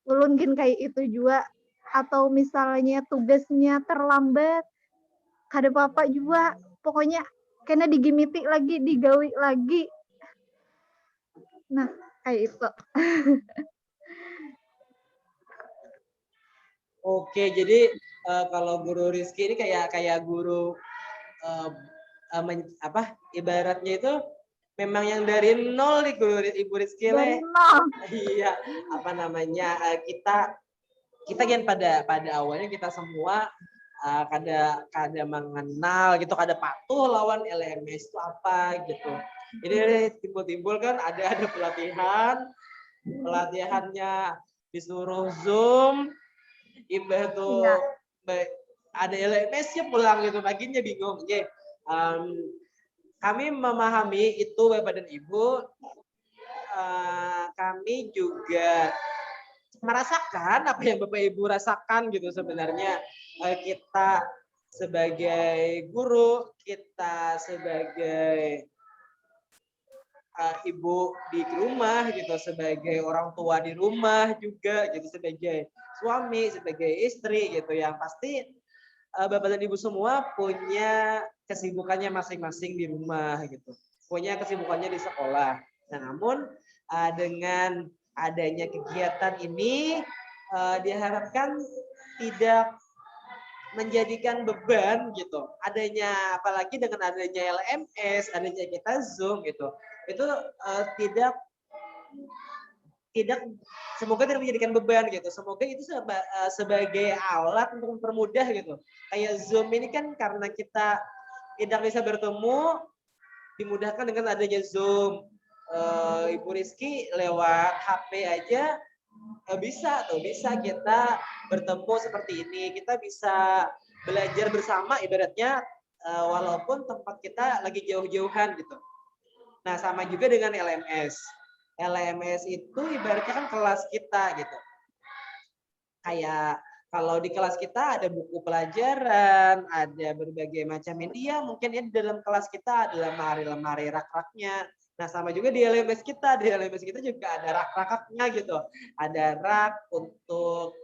Ulun gin kayak itu juga. Atau misalnya tugasnya terlambat, kada apa-apa juga. Pokoknya kena digimiti lagi, digawi lagi. Nah, kayak itu. Oke, jadi kalau guru Rizky ini kayak guru ibaratnya itu memang yang dari nol nih guru Ibu Rizky. Dari nol. Iya, apa namanya, kita kan pada awalnya kita semua kada mengenal gitu, kada patuh lawan LMS itu apa gitu. Jadi timbul-timbul kan ada pelatihannya disuruh Zoom, imbah tuh Iya. ada LMS-nya pulang gitu, baginya bingung. Oke, kami memahami itu Bapak dan Ibu. Kami juga merasakan apa yang Bapak Ibu rasakan gitu sebenarnya. Kita sebagai guru, kita sebagai ibu di rumah gitu, sebagai orang tua di rumah juga, jadi sebagai suami, sebagai istri gitu, yang pasti Bapak dan Ibu semua punya kesibukannya masing-masing di rumah gitu, punya kesibukannya di sekolah. Nah, namun dengan adanya kegiatan ini diharapkan tidak menjadikan beban gitu. Apalagi dengan adanya LMS, adanya kita Zoom gitu, itu semoga tidak menjadikan beban gitu. Semoga itu sebagai alat untuk mempermudah gitu. Kayak Zoom ini kan karena kita tidak bisa bertemu, dimudahkan dengan adanya Zoom. Ibu Rizky lewat HP aja bisa kita bertemu seperti ini. Kita bisa belajar bersama ibaratnya, walaupun tempat kita lagi jauh-jauhan gitu. Nah, sama juga dengan LMS. LMS itu ibaratnya kan kelas kita gitu. Kayak kalau di kelas kita ada buku pelajaran, ada berbagai macam media, mungkin ya di dalam kelas kita ada lemari-lemari rak-raknya. Nah, sama juga di LMS kita. Di LMS kita juga ada rak-raknya gitu. Ada rak untuk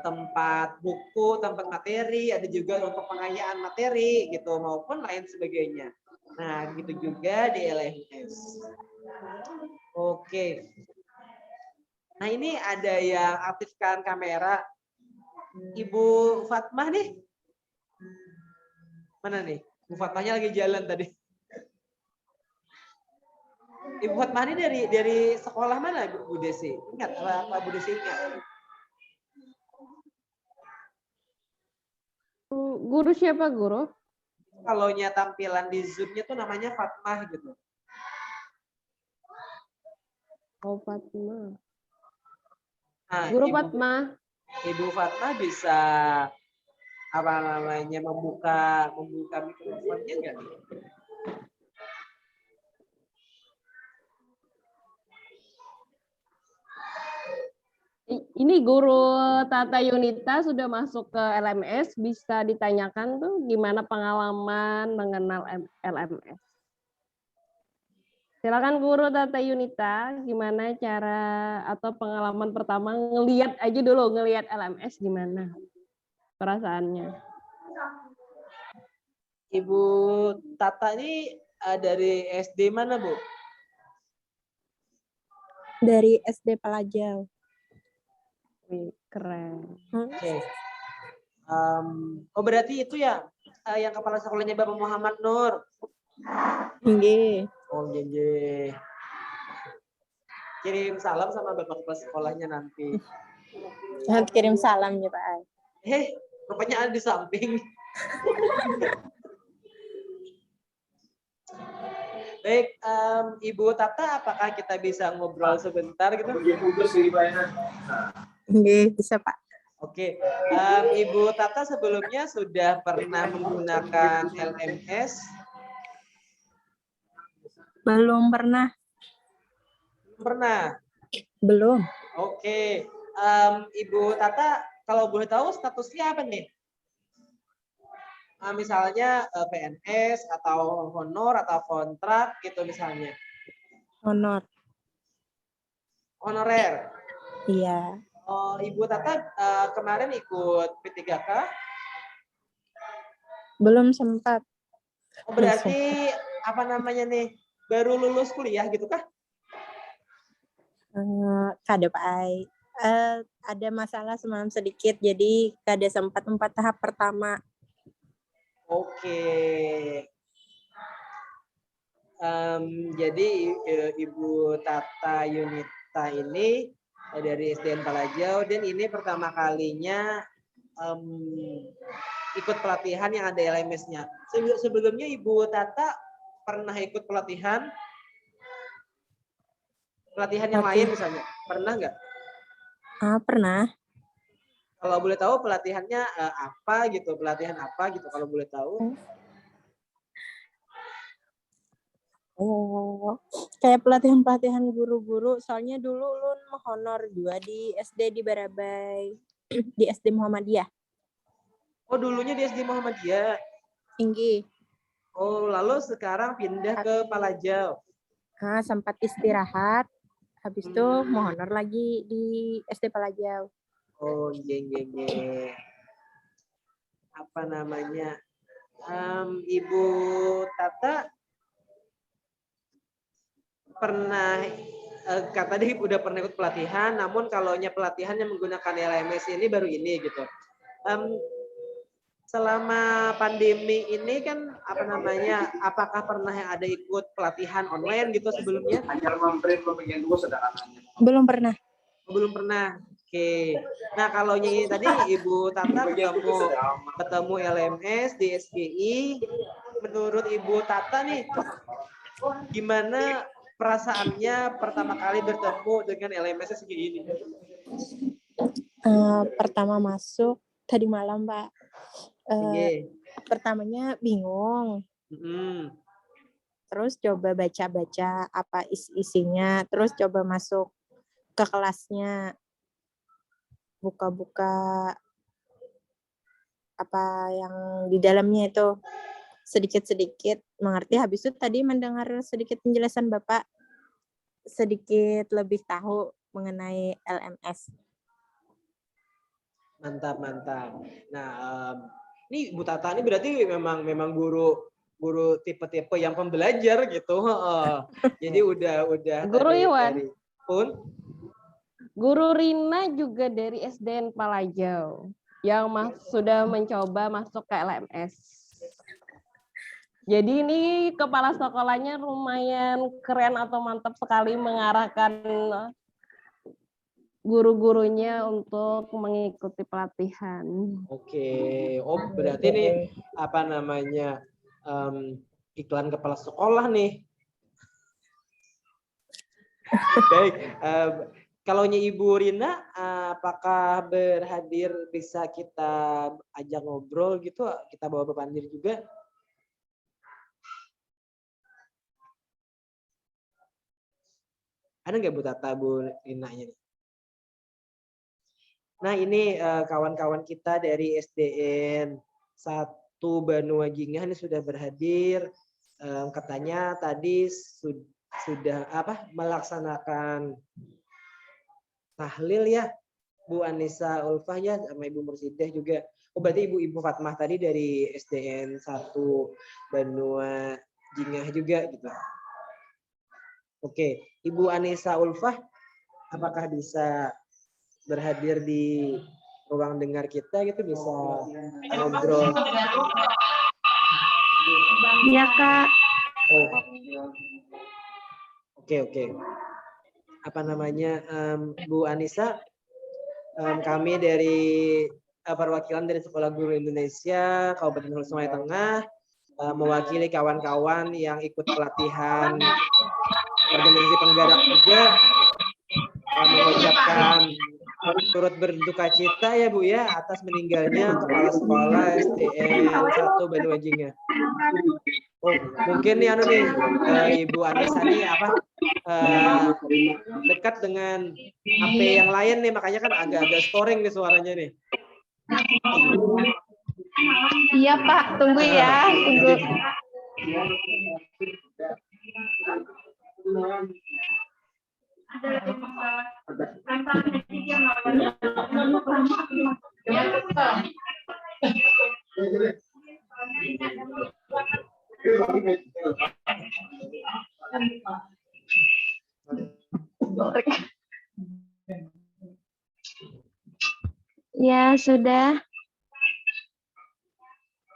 tempat buku, tempat materi, ada juga untuk pengayaan materi gitu, maupun lain sebagainya. Nah, gitu juga di LMS. Oke. Nah, ini ada yang aktifkan kamera. Ibu Fatmah nih. Mana nih? Ibu Fatmahnya lagi jalan tadi. Ibu Fatmah ini dari sekolah mana, Bu Desi? Ingat apa Bu Desi ingat? Guru siapa, Guru? Kalau tampilan di Zoom-nya tuh namanya Fatmah gitu. Oh, Fatma. Nah, Guru Fatma. Ibu Fatmah bisa apa namanya membuka mikrofonnya nggak nih? Ini guru Tata Yunita sudah masuk ke LMS, bisa ditanyakan tuh gimana pengalaman mengenal LMS. Silakan guru Tata Yunita, gimana cara atau pengalaman pertama ngelihat aja dulu, ngelihat LMS gimana perasaannya? Ibu Tata ini dari SD mana, Bu? Dari SD Pelajau. Wih, keren. Oke. Oh berarti itu ya yang kepala sekolahnya Bapak Muhammad Nur. Nggih. Oh iya. Kirim salam sama Bapak kepala sekolahnya nanti. Nanti kirim salam ya Pak Ai. Rupanya ada di samping. Baik, Ibu Tata, apakah kita bisa ngobrol sebentar gitu? Nggih, bisa Pak. Oke, Ibu Tata sebelumnya sudah pernah menggunakan LMS? Belum pernah. Pernah? Belum. Oke, Ibu Tata, kalau boleh tahu statusnya apa nih? Misalnya PNS atau honor atau kontrak gitu misalnya. Honor. Honorer. Iya. Oh, Ibu Tata kemarin ikut P3K? Belum sempat. Oh, berarti apa namanya nih? Baru lulus kuliah gitu kah? Kada Pak Ai. Ada masalah semalam sedikit, jadi kada sempat 4 tahap pertama. Oke. Jadi Ibu Tata Yunita ini dari SDN Pelajau dan ini pertama kalinya ikut pelatihan yang ada LMS-nya. Sebelumnya Ibu Tata pernah ikut pelatihan yang lain misalnya? Pernah nggak? Pernah. Kalau boleh tahu pelatihannya apa gitu? Pelatihan apa gitu kalau boleh tahu? Oh, kayak pelatihan guru-guru. Soalnya dulu Lun honor juga di SD di Barabai, di SD Muhammadiyah. Oh, dulunya di SD Muhammadiyah. Tinggi. Oh, lalu sekarang pindah ke Pelajau. Sempat istirahat. Habis itu mau honor lagi di SD Pelajau. Oh, iya. Apa namanya? Ibu Tata pernah kata tadi udah pernah ikut pelatihan, namun kalau pelatihan yang menggunakan LMS ini baru ini gitu. Selama pandemi ini kan apa namanya? Apakah pernah yang ada ikut pelatihan online gitu sebelumnya? Belum pernah. Belum pernah. Oke. Nah, kalau ini tadi Ibu Tata ketemu LMS di SGI, menurut Ibu Tata nih gimana perasaannya pertama kali bertemu dengan LMS SGI ini? Pertama masuk tadi malam, Pak. Pertamanya bingung. Terus coba baca-baca apa isinya, terus coba masuk ke kelasnya, buka-buka apa yang di dalamnya itu, sedikit-sedikit mengerti. Habis itu tadi mendengar sedikit penjelasan Bapak, sedikit lebih tahu mengenai LMS. Mantap. Nah, ini Bu Tata ini berarti memang guru tipe-tipe yang pembelajar gitu. Jadi udah Guru Iwan. Guru Rina juga dari SDN Pelajau yang sudah mencoba masuk ke LMS. Jadi ini kepala sekolahnya lumayan keren atau mantap sekali mengarahkan guru-gurunya untuk mengikuti pelatihan. Oke. Oh, berarti ini apa namanya iklan kepala sekolah nih. Baik. Kalaunya Ibu Rina, apakah berhadir bisa kita ajak ngobrol gitu? Kita bawa Bapak Andir juga. Ada nggak Bu Tata, Bu Rina-nya nih? Nah ini kawan-kawan kita dari SDN 1 Banua Jingah ini sudah berhadir. Katanya tadi sudah melaksanakan tahlil ya, Bu Anissa Ulfah ya, sama Ibu Mursidah juga. Oh berarti Ibu Fatmah tadi dari SDN 1 Banua Jingah juga gitu. Oke, Ibu Anissa Ulfah, apakah bisa berhadir di ruang dengar kita gitu, bisa ngobrol? Iya Kak. Oh. Oke. Apa namanya, Bu Anissa, kami dari perwakilan dari Sekolah Guru Indonesia Kabupaten Hulu Sungai Tengah mewakili kawan-kawan yang ikut pelatihan organisasi penggerak juga mengucapkan turut berduka cita ya Bu ya atas meninggalnya Kepala Sekolah SDN 1 Banua Jingah. Oh mungkin nih Ibu Anissa nih dekat dengan HP yang lain nih, makanya kan agak-agak scoring nih suaranya nih. Iya Pak, tunggu ya, tunggu. Ya sudah.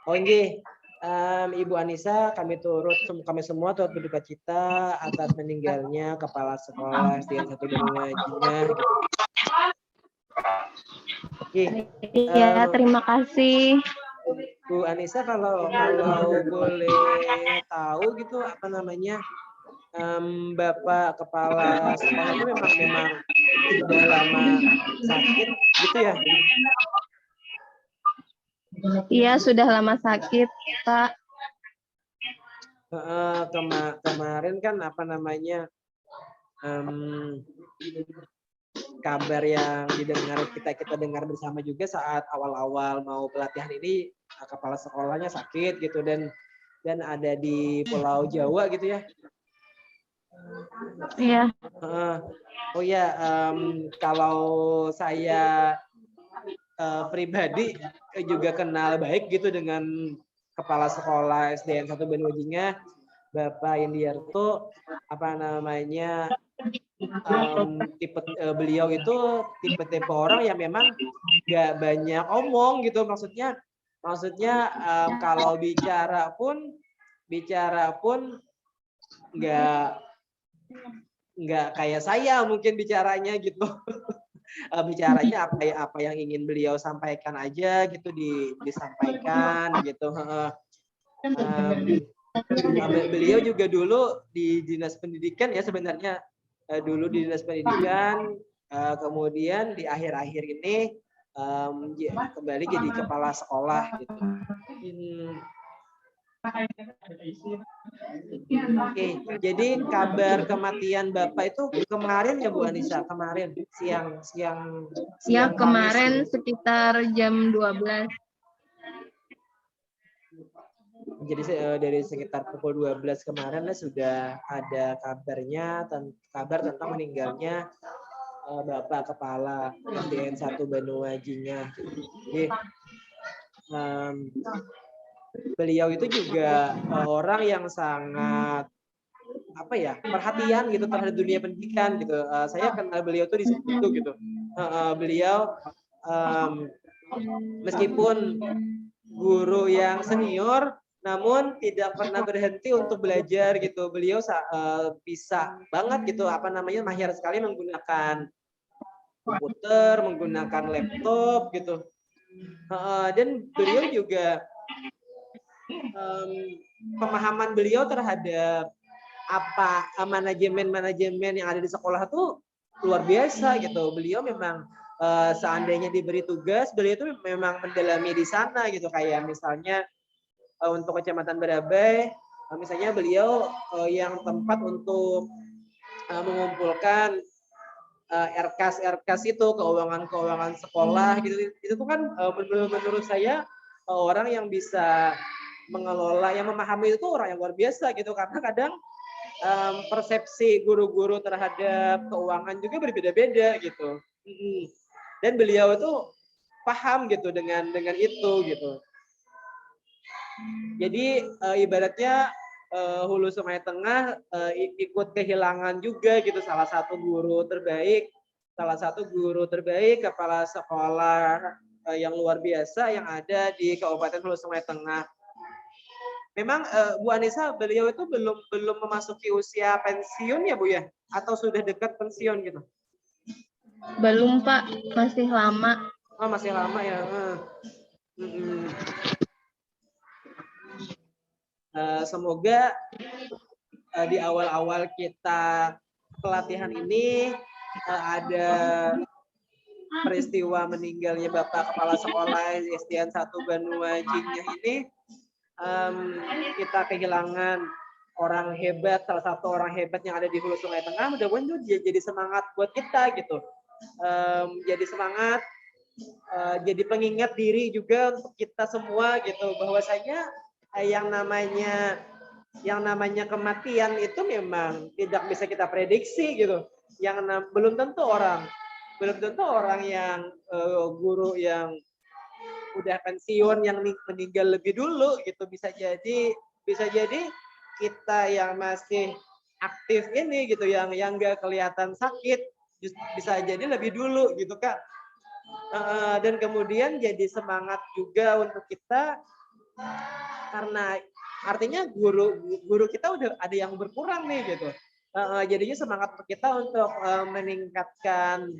Oh nggih, Ibu Anissa, kami semua turut berduka cita atas meninggalnya Kepala Sekolah SDN 1 Banua Jingah. Oke. Ya, terima kasih. Bu Anissa, kalau boleh tahu gitu apa namanya, Bapak Kepala Sekolah itu memang sudah lama sakit gitu ya? Iya, sudah lama sakit, Pak. Kemarin kan apa namanya, kabar yang kita dengar bersama juga saat awal-awal mau pelatihan ini, kepala sekolahnya sakit gitu dan ada di Pulau Jawa gitu ya. Iya. Oh ya, kalau saya pribadi juga kenal baik gitu dengan Kepala Sekolah SDN 1 Banua Jingah, Bapak Indiarto, apa namanya, beliau itu tipe orang yang memang nggak banyak omong gitu, maksudnya kalau bicara pun nggak kayak saya mungkin bicaranya gitu. Bicaranya apa yang ingin beliau sampaikan aja gitu disampaikan gitu. Beliau juga dulu di Dinas Pendidikan ya, sebenarnya dulu di Dinas Pendidikan, kemudian di akhir-akhir ini kembali jadi kepala sekolah gitu. Oke, jadi kabar kematian Bapak itu kemarin ya Bu Anissa, kemarin siang Ya, kemarin Kamis, sekitar jam 12. Jadi dari sekitar pukul 12 kemarin sudah ada kabar tentang meninggalnya Bapak Kepala SDN 1 Banua Jingah. Jadi, beliau itu juga orang yang sangat perhatian gitu terhadap dunia pendidikan gitu. Saya kenal beliau tuh di situ gitu. Beliau meskipun guru yang senior, namun tidak pernah berhenti untuk belajar gitu. Beliau bisa banget gitu mahir sekali menggunakan komputer, menggunakan laptop gitu. Dan beliau juga pemahaman beliau terhadap manajemen yang ada di sekolah tuh luar biasa gitu. Beliau memang seandainya diberi tugas, beliau itu memang mendalami di sana gitu. Kayak misalnya untuk Kecamatan Barabai, misalnya beliau yang tempat untuk mengumpulkan RKS itu, keuangan sekolah gitu. Itu tuh kan menurut saya orang yang bisa mengelola, yang memahami itu orang yang luar biasa gitu. Karena kadang persepsi guru-guru terhadap keuangan juga berbeda-beda gitu. Dan beliau itu paham gitu dengan itu gitu. Jadi ibaratnya Hulu Sungai Tengah ikut kehilangan juga gitu salah satu guru terbaik kepala sekolah yang luar biasa yang ada di Kabupaten Hulu Sungai Tengah. Memang Bu Anissa, beliau itu belum memasuki usia pensiun ya Bu ya, atau sudah dekat pensiun gitu? Belum Pak, masih lama. Oh masih lama ya. Semoga di awal-awal kita pelatihan ini ada peristiwa meninggalnya Bapak Kepala Sekolah SDN 1 Banua Jingyah ini, kita kehilangan orang hebat, salah satu orang hebat yang ada di Hulu Sungai Tengah. Mudah-mudahan itu jadi semangat buat kita gitu, jadi semangat, jadi pengingat diri juga untuk kita semua gitu, bahwasanya yang namanya kematian itu memang tidak bisa kita prediksi gitu. Yang belum tentu orang yang guru yang udah pensiun yang meninggal lebih dulu gitu, bisa jadi kita yang masih aktif ini gitu, yang nggak kelihatan sakit bisa jadi lebih dulu gitu kan. Dan kemudian jadi semangat juga untuk kita, karena artinya guru kita udah ada yang berkurang nih gitu. Jadinya semangat kita untuk meningkatkan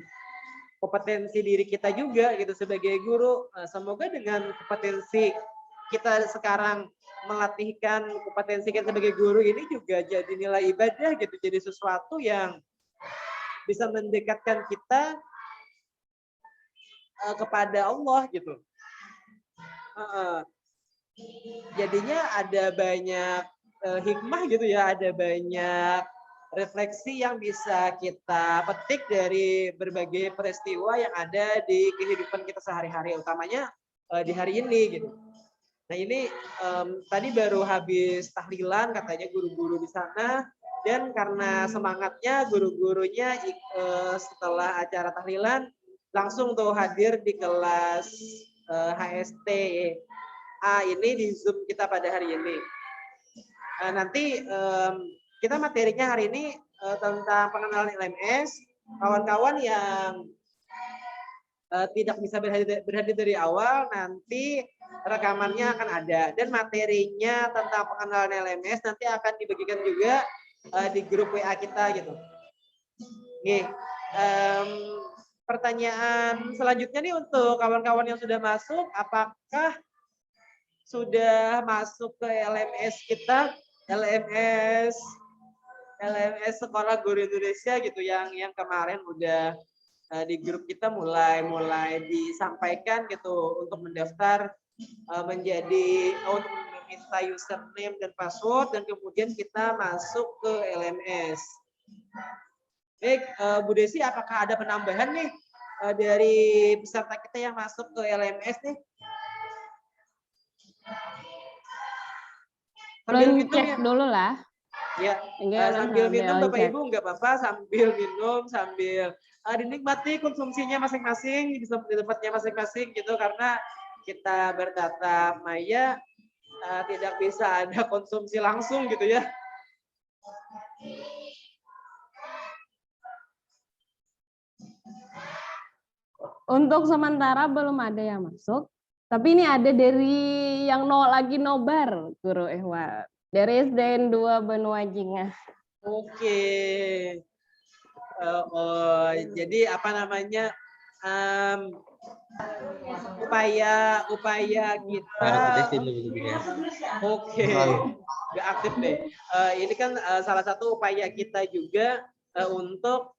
kompetensi diri kita juga gitu sebagai guru. Semoga dengan kompetensi kita sekarang melatihkan kompetensi kita sebagai guru ini juga jadi nilai ibadah gitu, jadi sesuatu yang bisa mendekatkan kita kepada Allah gitu. Jadinya ada banyak hikmah gitu ya, ada banyak refleksi yang bisa kita petik dari berbagai peristiwa yang ada di kehidupan kita sehari-hari, utamanya di hari ini gitu. Nah ini tadi baru habis tahlilan katanya guru-guru di sana, dan karena semangatnya guru-gurunya setelah acara tahlilan langsung tuh hadir di kelas HST ini di Zoom kita pada hari ini. Nanti kita materinya hari ini tentang pengenalan LMS. Kawan-kawan yang tidak bisa berhadir dari awal, nanti rekamannya akan ada, dan materinya tentang pengenalan LMS nanti akan dibagikan juga di grup WA kita gitu. Oke. Pertanyaan selanjutnya nih untuk kawan-kawan yang sudah masuk, apakah sudah masuk ke LMS kita, LMS Sekolah Guru Indonesia gitu, yang kemarin udah di grup kita mulai disampaikan gitu untuk mendaftar menjadi untuk meminta username dan password, dan kemudian kita masuk ke LMS. Baik, Bu Desi, apakah ada penambahan nih dari peserta kita yang masuk ke LMS nih? Belum cek dulu lah. Ya, sambil minum Bapak Ibu nggak apa-apa, sambil minum, sambil dinikmati konsumsinya masing-masing di tempatnya masing-masing gitu, karena kita bertatap maya tidak bisa ada konsumsi langsung gitu ya. Untuk sementara belum ada yang masuk. Tapi ini ada dari yang lagi nobar, Guru Ehwat. Dari SDN 2 Banua Jingyah. Oke. Jadi apa namanya, upaya kita. Oke. Nggak aktif deh. Ini kan salah satu upaya kita juga untuk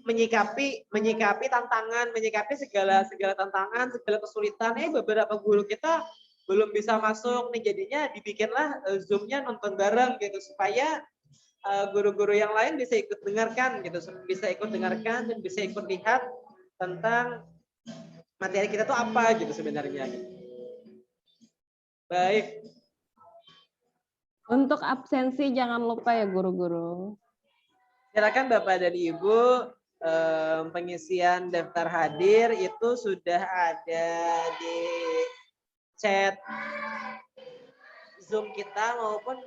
menyikapi tantangan, menyikapi segala tantangan, segala kesulitan. Beberapa guru kita belum bisa masuk nih, jadinya dibikinlah Zoom-nya nonton bareng gitu supaya guru-guru yang lain bisa ikut dengarkan gitu, bisa ikut dengarkan dan bisa ikut lihat tentang materi kita tuh apa gitu sebenarnya. Baik. Untuk absensi jangan lupa ya guru-guru. Silakan Bapak dan Ibu, pengisian daftar hadir itu sudah ada di chat Zoom kita maupun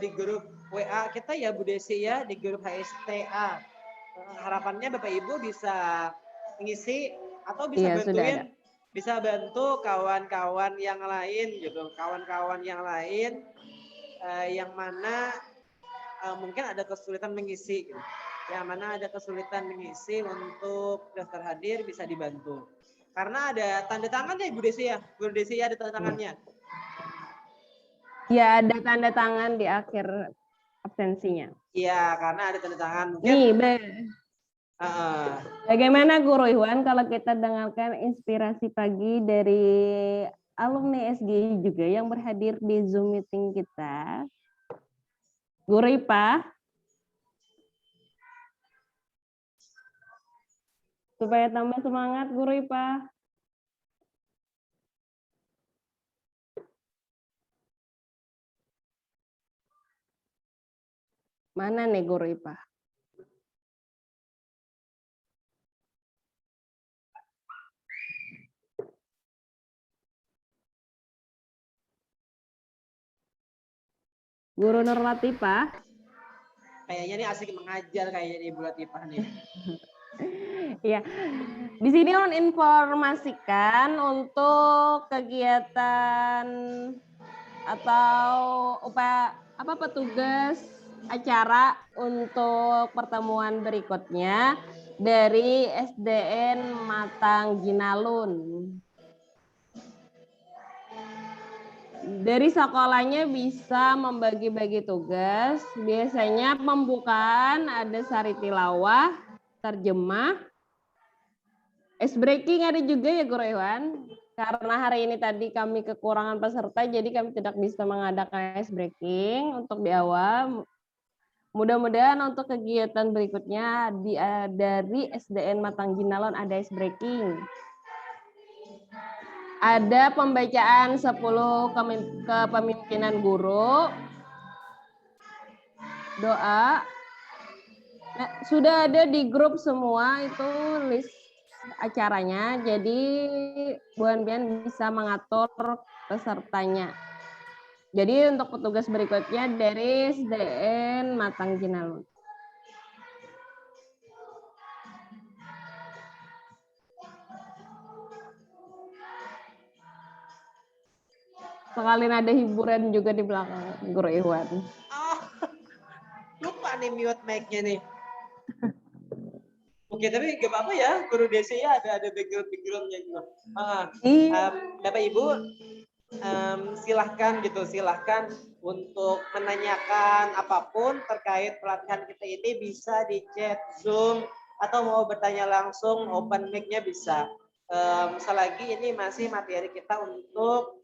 di grup WA kita ya Bu Desi ya, di grup HSTA. Harapannya Bapak Ibu bisa mengisi atau bisa bantuin, bisa bantu kawan-kawan yang lain gitu, kawan-kawan yang lain yang mana mungkin ada kesulitan mengisi gitu. Yang mana ada kesulitan mengisi untuk daftar hadir bisa dibantu. Karena ada tanda tangannya Ibu Desi ya, Bu Desi ya, ada tanda tangannya. Ya, ada tanda tangan di akhir absensinya. Iya, karena ada tanda tangan. Mungkin nih, bagaimana Guru Iwan kalau kita dengarkan inspirasi pagi dari alumni SGI juga yang berhadir di Zoom meeting kita? Guru IPA, supaya tambah semangat Guru IPA. Mana nih Guru IPA? Guru Nur Latifah. Kayaknya nih asik mengajar kayaknya nih Ibu Latifah nih. Ya, di sini menginformasikan untuk kegiatan atau petugas acara untuk pertemuan berikutnya dari SDN Matang Ginalun. Dari sekolahnya bisa membagi-bagi tugas. Biasanya pembukaan ada sari tilawah, terjemah, ice breaking ada juga ya Guru Iwan. Karena hari ini tadi kami kekurangan peserta, jadi kami tidak bisa mengadakan ice breaking untuk di awal. Mudah-mudahan untuk kegiatan berikutnya dari SDN Matang Ginalon ada ice breaking. Ada pembacaan 10 kepemimpinan guru. Doa. Nah, sudah ada di grup semua itu list acaranya. Jadi Bu Anbian bisa mengatur pesertanya. Jadi untuk petugas berikutnya dari SDN Matang Ginalun. Sekalian ada hiburan juga di belakang Guru Iwan. Oh, lupa nih mute mic-nya nih. Oke, tapi gak apa-apa ya, Guru Desi ya ada background-nya juga. Bapak Ibu, silahkan untuk menanyakan apapun terkait pelatihan kita ini bisa di chat Zoom atau mau bertanya langsung open mic-nya bisa. Selagi ini masih materi kita untuk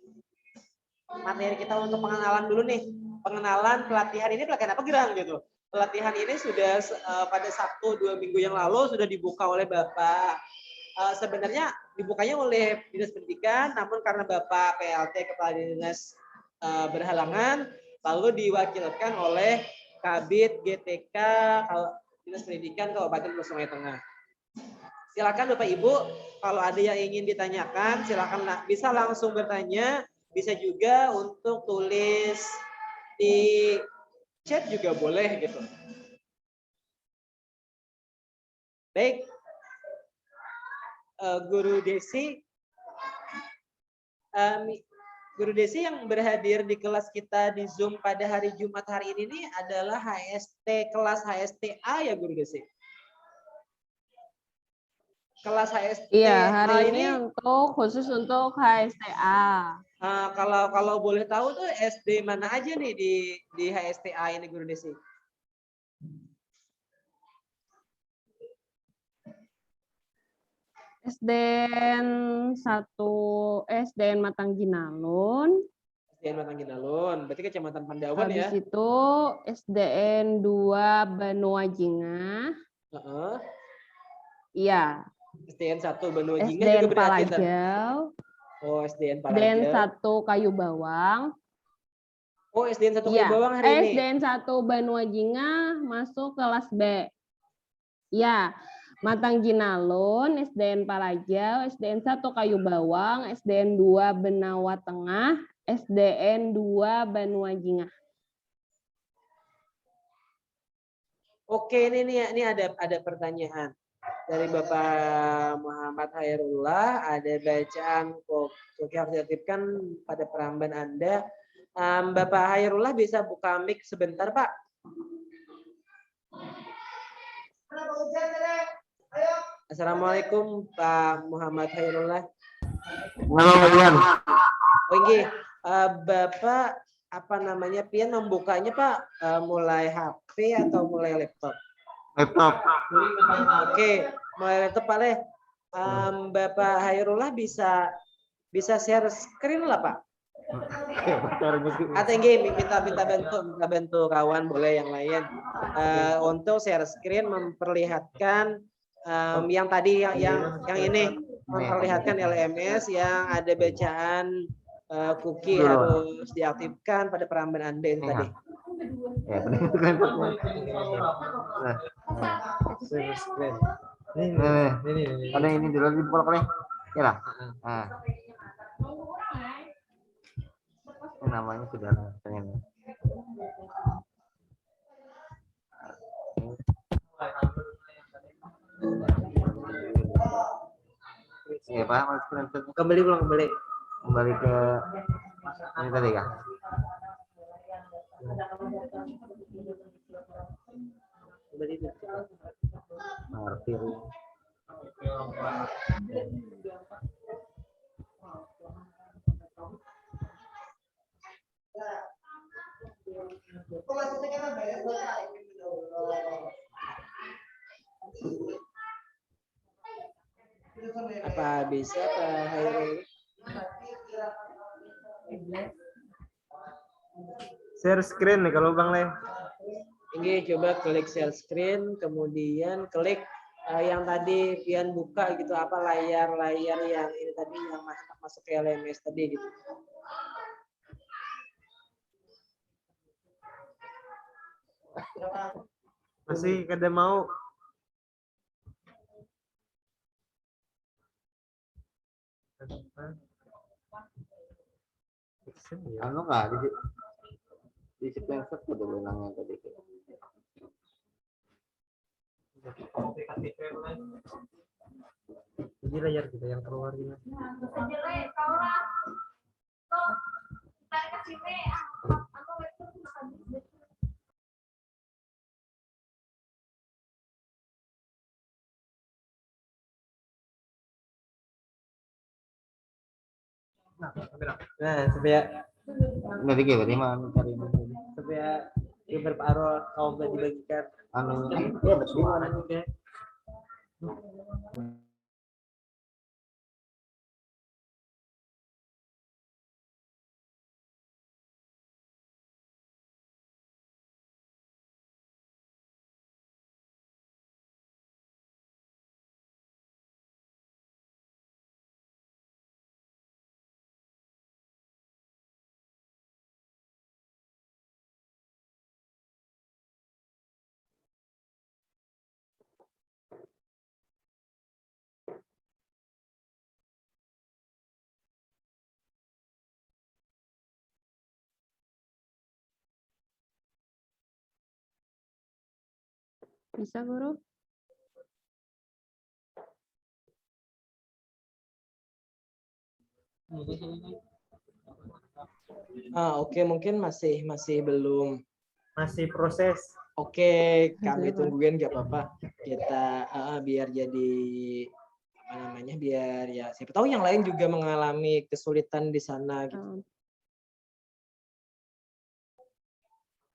pengenalan dulu nih. Pengenalan pelatihan ini pelatihan apa Gerang gitu. Pelatihan ini sudah pada Sabtu 2 minggu yang lalu sudah dibuka oleh Bapak. Sebenarnya dibukanya oleh Dinas Pendidikan, namun karena Bapak PLT Kepala Dinas berhalangan, lalu diwakilkan oleh Kabid GTK Dinas Pendidikan Kabupaten Sungai Tengah. Silakan Bapak Ibu, kalau ada yang ingin ditanyakan, silakan bisa langsung bertanya. Bisa juga untuk tulis di chat juga boleh gitu. Baik, Guru Desi yang berhadir di kelas kita di Zoom pada hari Jumat hari ini adalah HST kelas HSTA ya Guru Desi. Kelas HSTA. Iya, hari ini khusus untuk HSTA. Kalau boleh tahu tuh SD mana aja nih di HSTA ini Guru Desi? SDN 1 SDN Matang Ginalun. SDN Matang Ginalun, berarti Kecamatan Pandawan ya. Habis itu SDN 2 Banua Jingah. Heeh. Iya. SDN 1 Banua Jingah SDN juga berarti. Palajau. Oh, SDN SDN Palajau. 1 Kayu Bawang. Oh, SDN 1 Kayu Iya. Bawang hari ini. SDN 1 Banua Jingah masuk kelas B. Ya. Matang Ginalun, SDN Palajau, SDN 1 Kayu Bawang, SDN 2 Benawa Tengah, SDN 2 Banua Jingah. Oke, ini ada pertanyaan dari Bapak Muhammad Hairullah. Ada bacaan Koki harus diaktifkan pada peramban Anda. Bapak Hairullah bisa buka mic sebentar, Pak? Assalamualaikum Pak Muhammad Hairullah. Oh ini Bapak apa namanya pian membukanya Pak mulai HP atau mulai laptop? Laptop. Oke, mulai laptop Pak Leh. Bapak Hairullah bisa share screen lah Pak. Atau minta bantu kawan boleh yang lain untuk share screen memperlihatkan yang tadi yang ini memperlihatkan LMS yang ada bacaan cookie harus diaktifkan pada peramban Anda yang tadi. Ya, benar itu kan. Ini. Ada ini dulu di bolak nih. Ya lah. Nah. Ini namanya sudah pengen. Ya, Pak, kembali ke ini tadi kan. Ngerti. Apa bisa Pak Hairul? Share screen nih kalau Bang Le. Ini coba klik share screen, kemudian klik yang tadi pian buka gitu apa layar yang ini tadi yang masuk ke LMS tadi gitu. Masih kada mau. Anu nggak di screenshot udah bilangnya tadi. Jadi layar kita yang keluar ini. Nah, supaya Dari mana cari ini? supaya gambar Pak Arul kaum dibagikan. Anu ya betul. Bisa, Guru? Oke, mungkin masih belum. Masih proses. Oke, kami tungguin nggak apa-apa. Kita biar jadi apa namanya? Biar ya siapa tahu yang lain juga mengalami kesulitan di sana gitu.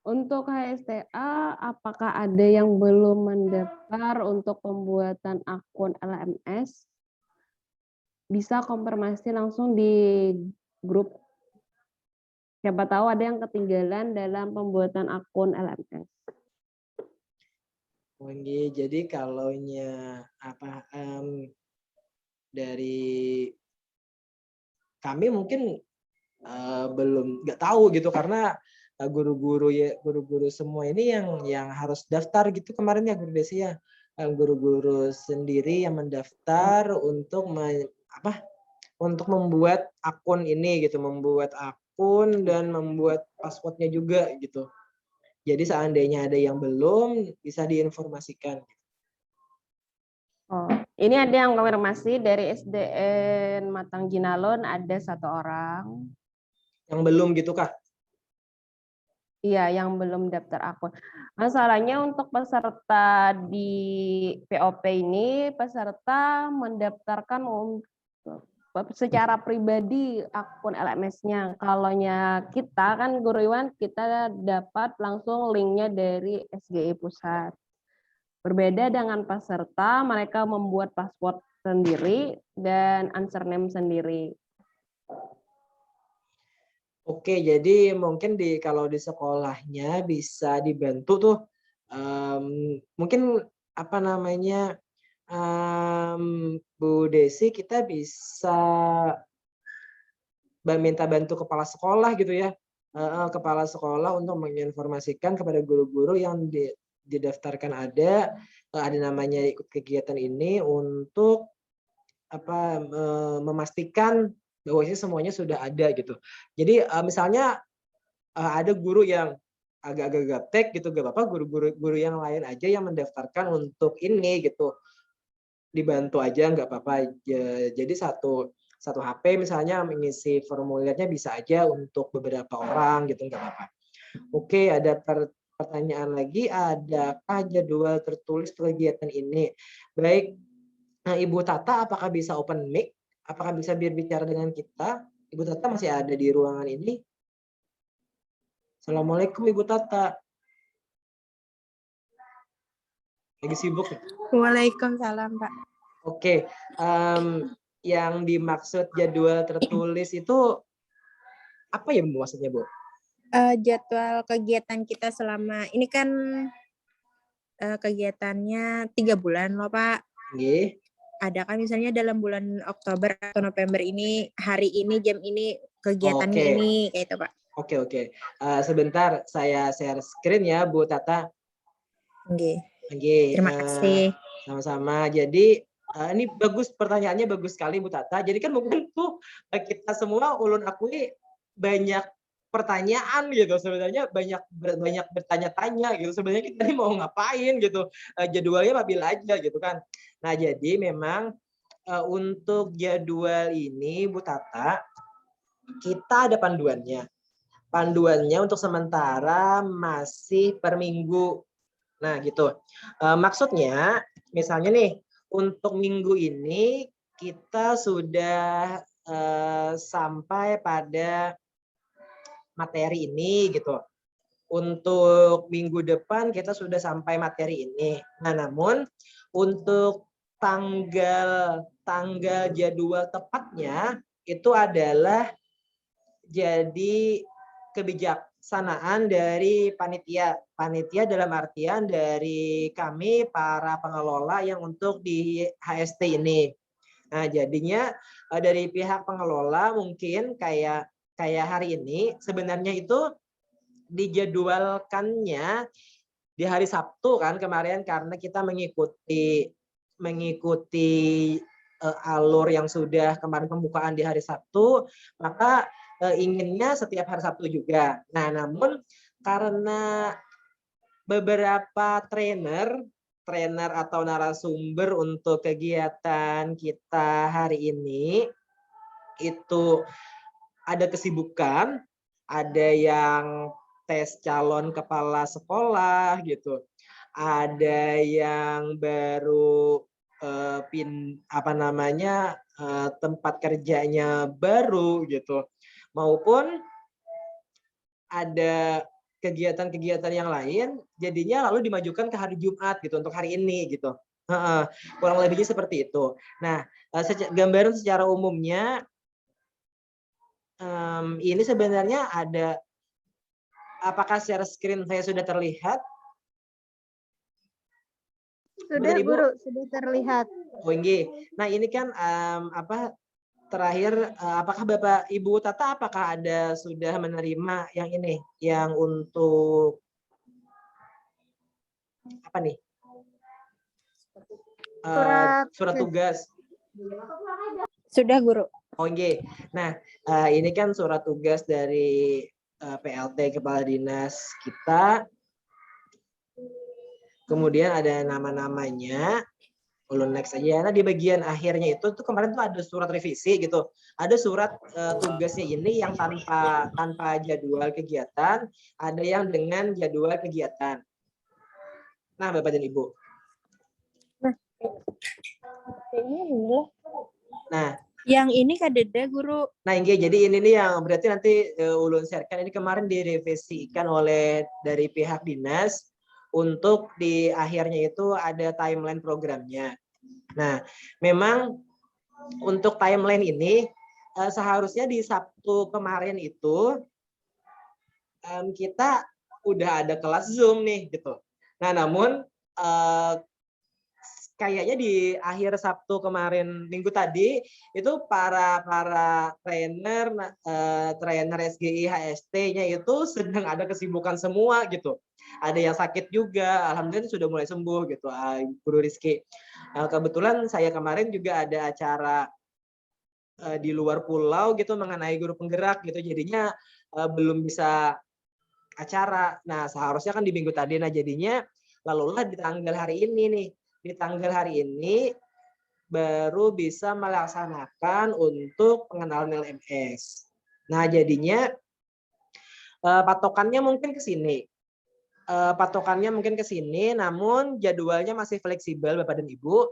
Untuk HSTA, apakah ada yang belum mendaftar untuk pembuatan akun LMS? bisa konfirmasi langsung di grup. Siapa tahu ada yang ketinggalan dalam pembuatan akun LMS. Oke, jadi dari kami mungkin belum nggak tahu gitu karena guru-guru semua ini yang harus daftar gitu kemarin ya Guru Desi ya. Guru-guru sendiri yang mendaftar untuk membuat akun ini gitu, membuat akun dan membuat passwordnya juga gitu. Jadi seandainya ada yang belum bisa diinformasikan. Oh, ini ada yang konfirmasi dari SDN Matang Jinalon ada 1 orang. Yang belum gitu Kak? Iya, yang belum daftar akun. Masalahnya untuk peserta di POP ini, peserta mendaftarkan secara pribadi akun LMS-nya. Kalaunya kita kan Guru Iwan, kita dapat langsung linknya dari SGI Pusat. Berbeda dengan peserta, mereka membuat password sendiri dan username sendiri. Oke, jadi mungkin kalau di sekolahnya bisa dibantu tuh, mungkin Bu Desi kita bisa minta bantu kepala sekolah gitu ya, kepala sekolah untuk menginformasikan kepada guru-guru yang didaftarkan ada namanya ikut kegiatan ini untuk memastikan bahwa semuanya sudah ada gitu. Jadi misalnya ada guru yang agak-agak gaptek gitu, gak apa-apa, guru yang lain aja yang mendaftarkan untuk ini gitu, dibantu aja nggak apa-apa. Jadi satu HP misalnya mengisi formulirnya bisa aja untuk beberapa orang gitu, nggak apa-apa. Oke, ada pertanyaan lagi, adakah jadwal tertulis kegiatan ini? Baik, Ibu Tata, apakah bisa open mic? Apakah bisa berbicara dengan kita? Ibu Tata masih ada di ruangan ini? Assalamualaikum Ibu Tata. Lagi sibuk? Waalaikumsalam Pak. Oke, yang dimaksud jadwal tertulis itu apa ya Bu, maksudnya Bu? Jadwal kegiatan kita selama ini kan kegiatannya 3 bulan loh Pak. Nggih. Ada kan misalnya dalam bulan Oktober atau November ini, hari ini, jam ini, kegiatannya ini, kayak itu Pak. Oke. Sebentar, saya share screen ya Bu Tata. Nggih. Terima kasih. Sama-sama. Jadi ini bagus, pertanyaannya bagus sekali Bu Tata. Jadi kan mungkin tuh kita semua ulun akui banyak pertanyaan gitu, sebenarnya banyak bertanya-tanya gitu, sebenarnya kita ini mau ngapain gitu, jadwalnya apabila aja gitu kan. Nah jadi memang untuk jadwal ini Bu Tata, kita ada panduannya untuk sementara masih per minggu. Nah gitu, maksudnya misalnya nih untuk minggu ini kita sudah sampai pada materi ini gitu. Untuk minggu depan kita sudah sampai materi ini. Nah, namun untuk tanggal jadwal tepatnya itu adalah jadi kebijaksanaan dari panitia. Panitia dalam artian dari kami para pengelola yang untuk di HST ini. Nah, jadinya dari pihak pengelola mungkin kayak hari ini sebenarnya itu dijadwalkannya di hari Sabtu kan kemarin karena kita mengikuti alur yang sudah kemarin pembukaan di hari Sabtu, maka inginnya setiap hari Sabtu juga. Nah, namun karena beberapa trainer atau narasumber untuk kegiatan kita hari ini itu ada kesibukan, ada yang tes calon kepala sekolah gitu, ada yang baru tempat kerjanya baru gitu, maupun ada kegiatan-kegiatan yang lain, jadinya lalu dimajukan ke hari Jumat gitu untuk hari ini gitu. Heeh, kurang lebihnya seperti itu. Nah, gambaran secara umumnya ini sebenarnya ada, apakah share screen saya sudah terlihat? Sudah Ibu? Guru, sudah terlihat. Oh, nggih. Nah, ini kan terakhir apakah Bapak Ibu Tata apakah ada sudah menerima yang ini, yang untuk apa nih? Surat tugas. Sudah, Guru. Oh, nggih. Nah, ini kan surat tugas dari PLT Kepala Dinas kita. Kemudian ada nama-namanya. Ulun next aja. Nah, di bagian akhirnya itu tuh kemarin tuh ada surat revisi gitu. Ada surat tugasnya ini yang tanpa jadwal kegiatan, ada yang dengan jadwal kegiatan. Nah, Bapak dan Ibu. Nah, yang ini kadeda Guru. Nah, jadi ini nih yang berarti nanti ulun sharekan, ini kemarin direvisikan oleh dari pihak dinas untuk di akhirnya itu ada timeline programnya. Nah, memang untuk timeline ini seharusnya di Sabtu kemarin itu kita udah ada kelas Zoom nih gitu. Nah, namun kayaknya di akhir Sabtu kemarin minggu tadi itu para trainer SGI HST-nya itu sedang ada kesibukan semua gitu. Ada yang sakit juga, alhamdulillah sudah mulai sembuh gitu, Guru Rizky. Kebetulan saya kemarin juga ada acara di luar pulau gitu mengenai guru penggerak gitu, jadinya belum bisa acara. Nah, seharusnya kan di minggu tadi, nah jadinya lalulah di tanggal hari ini nih. Di tanggal hari ini baru bisa melaksanakan untuk pengenalan LMS. Nah, jadinya patokannya mungkin ke sini. Namun jadwalnya masih fleksibel Bapak dan Ibu.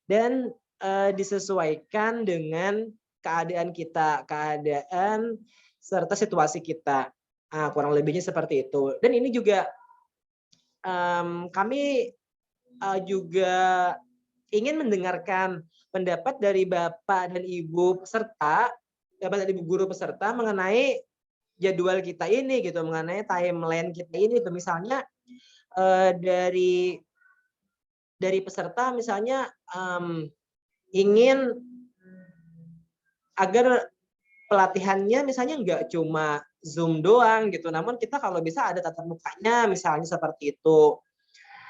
Dan disesuaikan dengan keadaan kita, keadaan serta situasi kita. Nah, kurang lebihnya seperti itu. Dan ini juga kami juga ingin mendengarkan pendapat dari Bapak dan Ibu peserta, Bapak dan Ibu guru peserta mengenai jadwal kita ini gitu, mengenai timeline kita ini. Misalnya dari peserta misalnya ingin agar pelatihannya misalnya nggak cuma Zoom doang gitu, namun kita kalau bisa ada tatap mukanya misalnya seperti itu.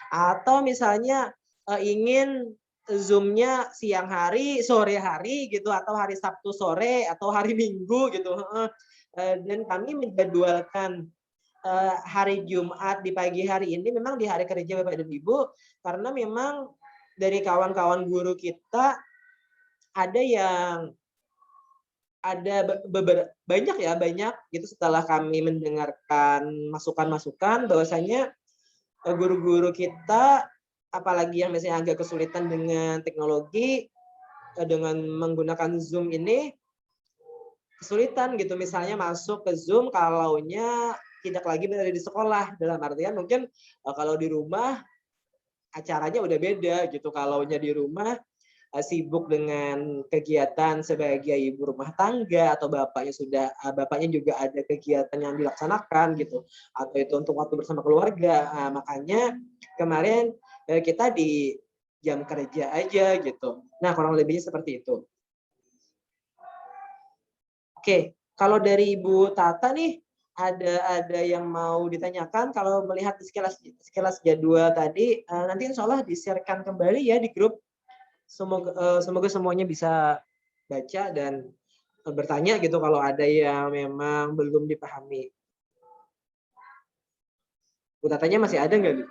Atau misalnya ingin Zoom-nya siang hari, sore hari gitu, atau hari Sabtu sore atau hari Minggu gitu. Dan kami menjadwalkan hari Jumat di pagi hari ini memang di hari kerja Bapak dan Ibu, karena memang dari kawan-kawan guru kita ada yang banyak gitu setelah kami mendengarkan masukan-masukan bahwasanya guru-guru kita apalagi yang misalnya agak kesulitan dengan teknologi dengan menggunakan Zoom ini kesulitan gitu, misalnya masuk ke Zoom kalaunya tidak lagi berada di sekolah, dalam artian mungkin kalau di rumah acaranya udah beda gitu, kalaunya di rumah sibuk dengan kegiatan sebagai ibu rumah tangga atau bapaknya juga ada kegiatan yang dilaksanakan gitu, atau itu untuk waktu bersama keluarga. Makanya kemarin kita di jam kerja aja gitu. Nah, kurang lebihnya seperti itu. Oke, kalau dari Ibu Tata nih ada yang mau ditanyakan? Kalau melihat sekilas jadwal tadi, nanti insya Allah di-share-kan kembali ya di grup. Semoga semuanya bisa baca dan bertanya gitu kalau ada yang memang belum dipahami. Bu Tatanya masih ada nggak?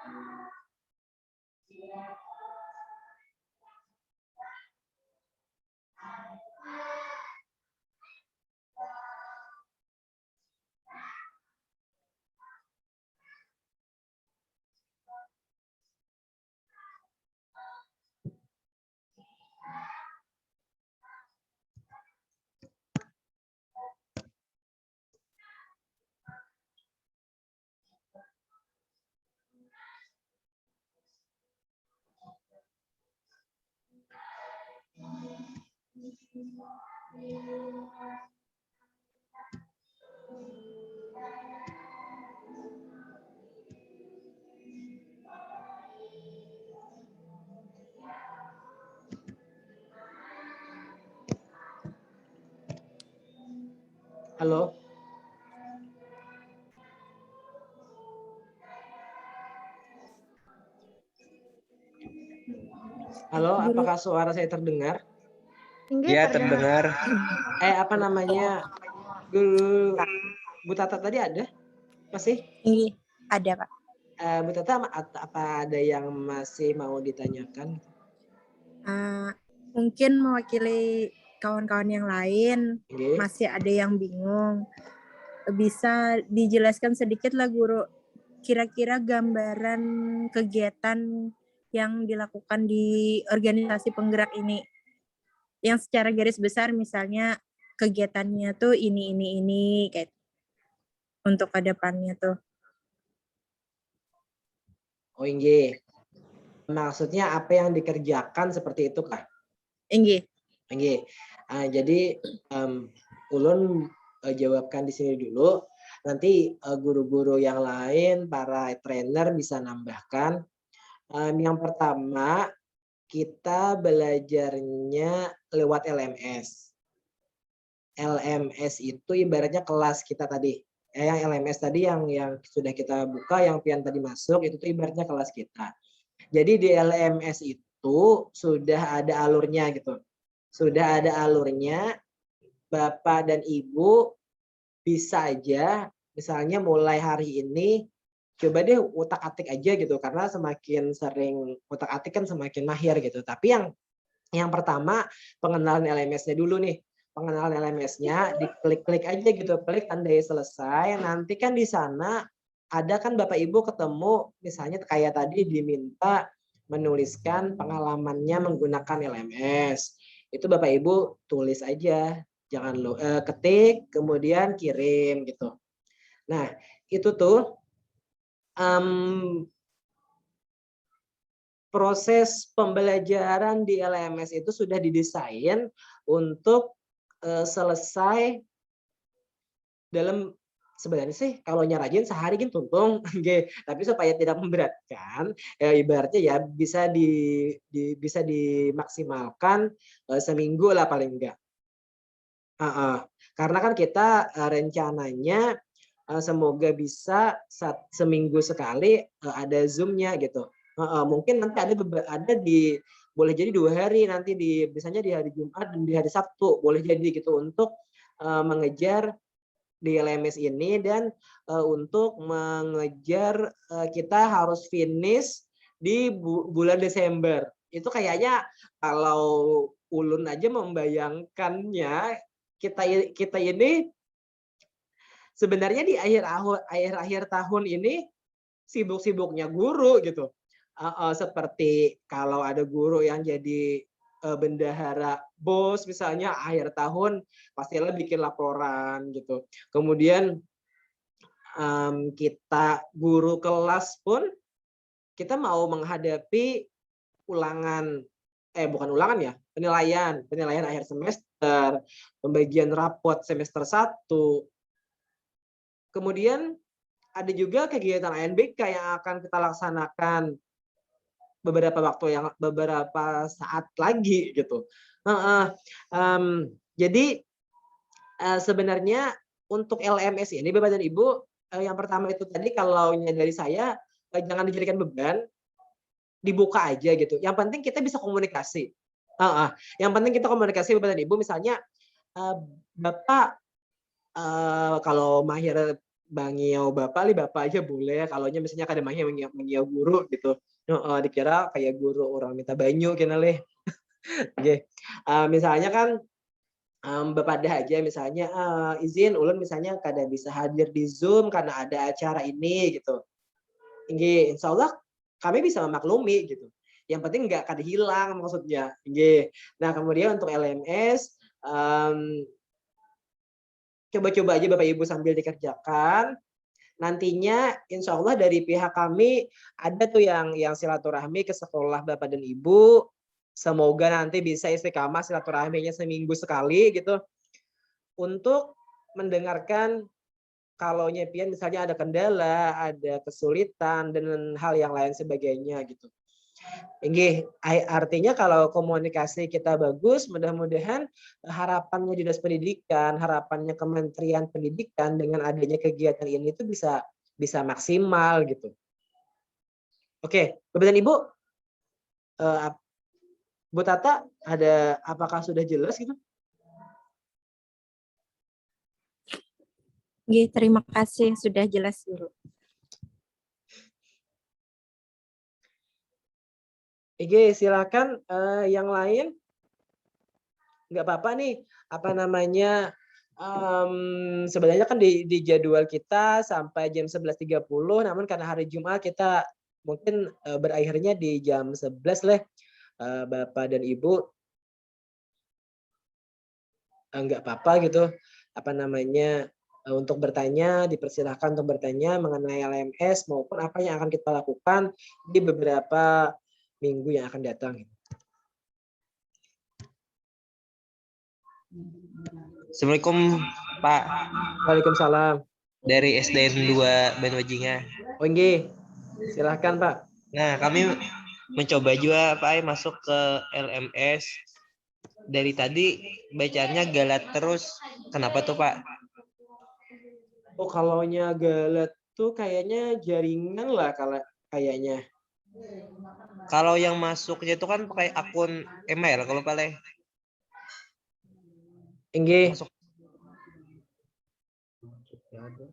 Halo. Halo, apakah suara saya terdengar? Iya, terdengar. Apa namanya? Dulu Bu Tata tadi ada? Masih? Iya, ada Pak. Bu Tata, apa ada yang masih mau ditanyakan? Mungkin mewakili kawan-kawan yang lain, masih ada yang bingung. Bisa dijelaskan sedikit lah Guru, kira-kira gambaran kegiatan yang dilakukan di organisasi penggerak ini, yang secara garis besar misalnya kegiatannya tuh ini kayak untuk ke depannya tuh. Oh inggih. Maksudnya apa yang dikerjakan seperti itu Kak? Inggih. Inggih. Jadi ulun jawabkan di sini dulu. Nanti guru-guru yang lain, para trainer bisa nambahkan. Yang pertama, kita belajarnya lewat LMS. LMS itu ibaratnya kelas kita tadi. Yang LMS tadi yang sudah kita buka, yang pian tadi masuk, itu tuh ibaratnya kelas kita. Jadi di LMS itu sudah ada alurnya gitu. Sudah ada alurnya, Bapak dan Ibu bisa aja, misalnya mulai hari ini, coba deh utak-atik aja gitu, karena semakin sering utak-atik kan semakin mahir gitu. Tapi yang pertama pengenalan LMS-nya dulu nih. Pengenalan LMS-nya diklik-klik aja gitu, klik tandai selesai. Nanti kan di sana ada kan Bapak Ibu ketemu, misalnya kayak tadi diminta menuliskan pengalamannya menggunakan LMS. Itu Bapak Ibu tulis aja, jangan ketik kemudian kirim gitu. Nah itu tuh proses pembelajaran di LMS itu sudah didesain untuk selesai dalam, sebenarnya sih kalau nyarajin sehari kan tuntung, tapi supaya tidak memberatkan, ibaratnya ya bisa dimaksimalkan seminggu lah paling enggak. Karena kan kita rencananya semoga bisa seminggu sekali ada Zoom-nya gitu. Mungkin nanti ada boleh jadi 2 hari, nanti biasanya di hari Jumat dan di hari Sabtu boleh jadi gitu, untuk mengejar di LMS ini dan untuk mengejar kita harus finish di bulan Desember. Itu kayaknya kalau ulun aja membayangkannya, kita ini sebenarnya di akhir tahun ini sibuk-sibuknya guru gitu. Seperti kalau ada guru yang jadi bendahara BOS misalnya, akhir tahun pastilah bikin laporan gitu. Kemudian kita guru kelas pun kita mau menghadapi penilaian akhir semester, pembagian rapot semester 1. Kemudian ada juga kegiatan ANBK yang akan kita laksanakan beberapa saat lagi gitu. Jadi sebenarnya untuk LMS ini Bapak dan Ibu, yang pertama itu tadi kalau dari saya jangan dijadikan beban, dibuka aja gitu. Yang penting kita bisa komunikasi. Yang penting kita komunikasi Bapak dan Ibu, misalnya Bapak kalau mahir Bangio Bapak, Bapak aja boleh. Kalau misalnya kadang Bangio guru gitu. Dikira kayak guru orang minta banyu kena leh. Oke. Misalnya kan Bapak dah aja misalnya izin ulun misalnya kada bisa hadir di Zoom karena ada acara ini gitu. Nggih, insya Allah kami bisa memaklumi gitu. Yang penting nggak kada hilang maksudnya. Nggih. Nah, kemudian untuk LMS coba-coba aja Bapak Ibu sambil dikerjakan. Nantinya insya Allah dari pihak kami ada tuh yang silaturahmi ke sekolah Bapak dan Ibu. Semoga nanti bisa istiqamah silaturahminya seminggu sekali gitu. Untuk mendengarkan kalau nyepian misalnya ada kendala, ada kesulitan, dan hal yang lain sebagainya gitu. Ini artinya kalau komunikasi kita bagus, mudah-mudahan harapannya Dinas Pendidikan, harapannya Kementerian Pendidikan dengan adanya kegiatan ini itu bisa maksimal gitu. Oke, Bapak dan Ibu, Bu Tata, apakah sudah jelas gitu? Oke, terima kasih sudah jelas Guru. Oke, silakan yang lain. Nggak apa-apa nih, apa namanya, sebenarnya kan di jadwal kita sampai jam 11.30, namun karena hari Jumat kita mungkin berakhirnya di jam 11 lah, Bapak dan Ibu. Nggak apa-apa gitu, apa namanya, untuk bertanya, dipersilahkan untuk bertanya mengenai LMS maupun apa yang akan kita lakukan di beberapa minggu yang akan datang. Assalamualaikum Pak. Waalaikumsalam. Dari SDN 2 Banwajinga. Oh nggih, silahkan Pak. Nah kami mencoba juga Pak masuk ke LMS. Dari tadi bacanya galat terus. Kenapa tuh Pak? Oh kalaunya galat tuh kayaknya jaringan lah kayaknya. Kalau yang masuknya itu kan pakai akun email kalau Pak Leh. Nggih.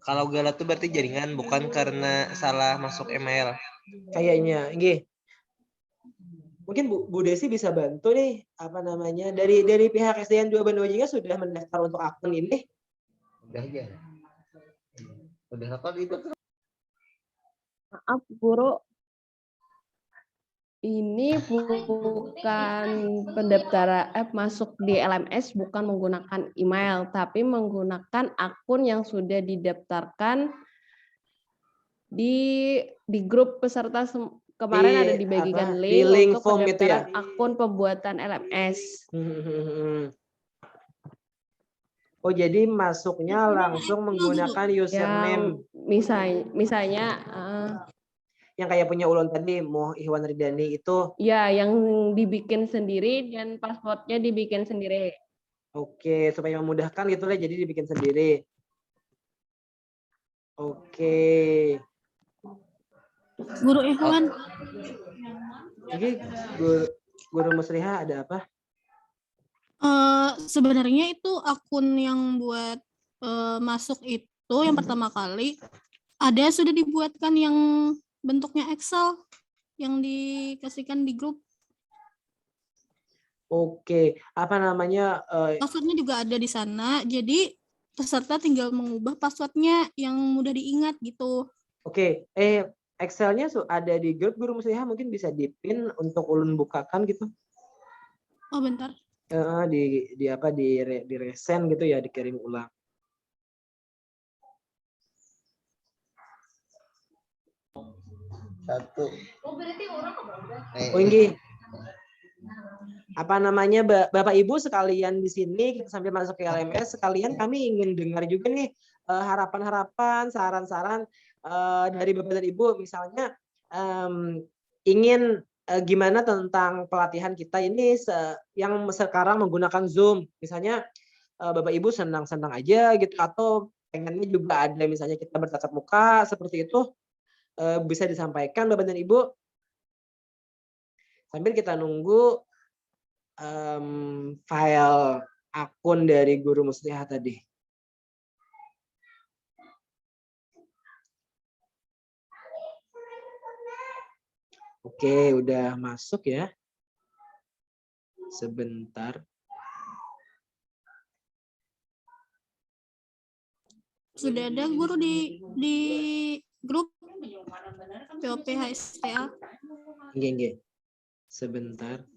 Kalau galat tuh berarti jaringan, bukan karena salah masuk email. Kayaknya, nggih. Mungkin Bu Desi bisa bantu nih, apa namanya, dari pihak SDN 2 Banwajinga sudah mendaftar untuk akun ini? Udah aja. Udah apa itu? Maaf Guru, ini bukan pendaftaran masuk di LMS bukan menggunakan email, tapi menggunakan akun yang sudah didaftarkan di grup peserta kemarin ada dibagikan link untuk pendaftaran akun pembuatan LMS. Oh jadi masuknya langsung menggunakan username. Misalnya yang kayak punya Ulun tadi, Moh Ihwan Ridani itu. Ya, yang dibikin sendiri dan passwordnya dibikin sendiri. Oke, supaya memudahkan gitu lah, jadi dibikin sendiri. Oke. Guru Ihwan. Jadi Guru Musliha ada apa? Sebenarnya itu akun yang buat masuk itu yang pertama kali ada sudah dibuatkan yang bentuknya Excel yang dikasihkan di grup. Oke, apa namanya? Passwordnya juga ada di sana, jadi peserta tinggal mengubah passwordnya yang mudah diingat gitu. Oke, Excelnya ada di grup Guru Musliha, mungkin bisa dipin untuk Ulun bukakan gitu. Oh bentar. Di resend gitu ya, dikirim ulang. Satu. Oh ini apa namanya Bapak Ibu sekalian di sini kita sambil masuk ke LMS sekalian kami ingin dengar juga nih harapan-harapan, saran-saran dari Bapak dan Ibu misalnya ingin gimana tentang pelatihan kita ini yang sekarang menggunakan Zoom misalnya Bapak Ibu senang-senang aja gitu atau pengennya juga ada misalnya kita bertatap muka seperti itu. Bisa disampaikan Bapak dan Ibu sambil kita nunggu file akun dari Guru Musliha tadi. Oke, udah masuk ya. Sebentar. Sudah ada guru di grup POP HSTA. Nggih. Sebentar.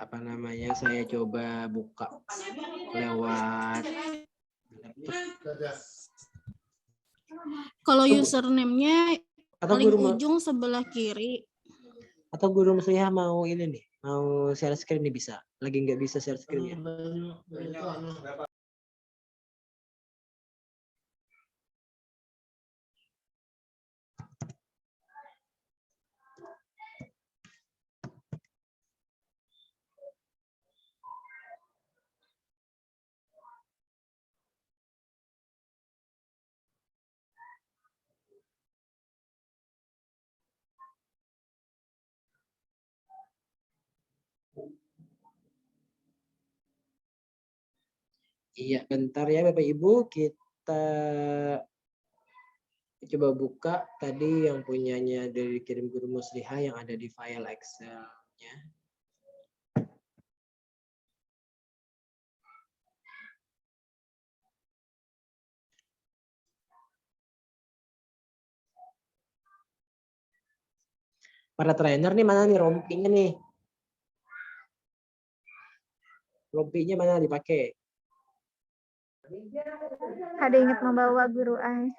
Apa namanya? Saya coba buka lewat laptop. Kalau username-nya Atau paling guru ujung sebelah kiri. Atau guru musliha mau ini nih, mau share screen nih bisa. Lagi nggak bisa share screen ya. Iya, bentar ya Bapak Ibu, kita coba buka tadi yang punyanya dari kirim guru musliha yang ada di file Excel-nya. Para trainer nih mana nih rompinya nih? Rompinya mana dipakai? Ada ingat membawa guru Ai.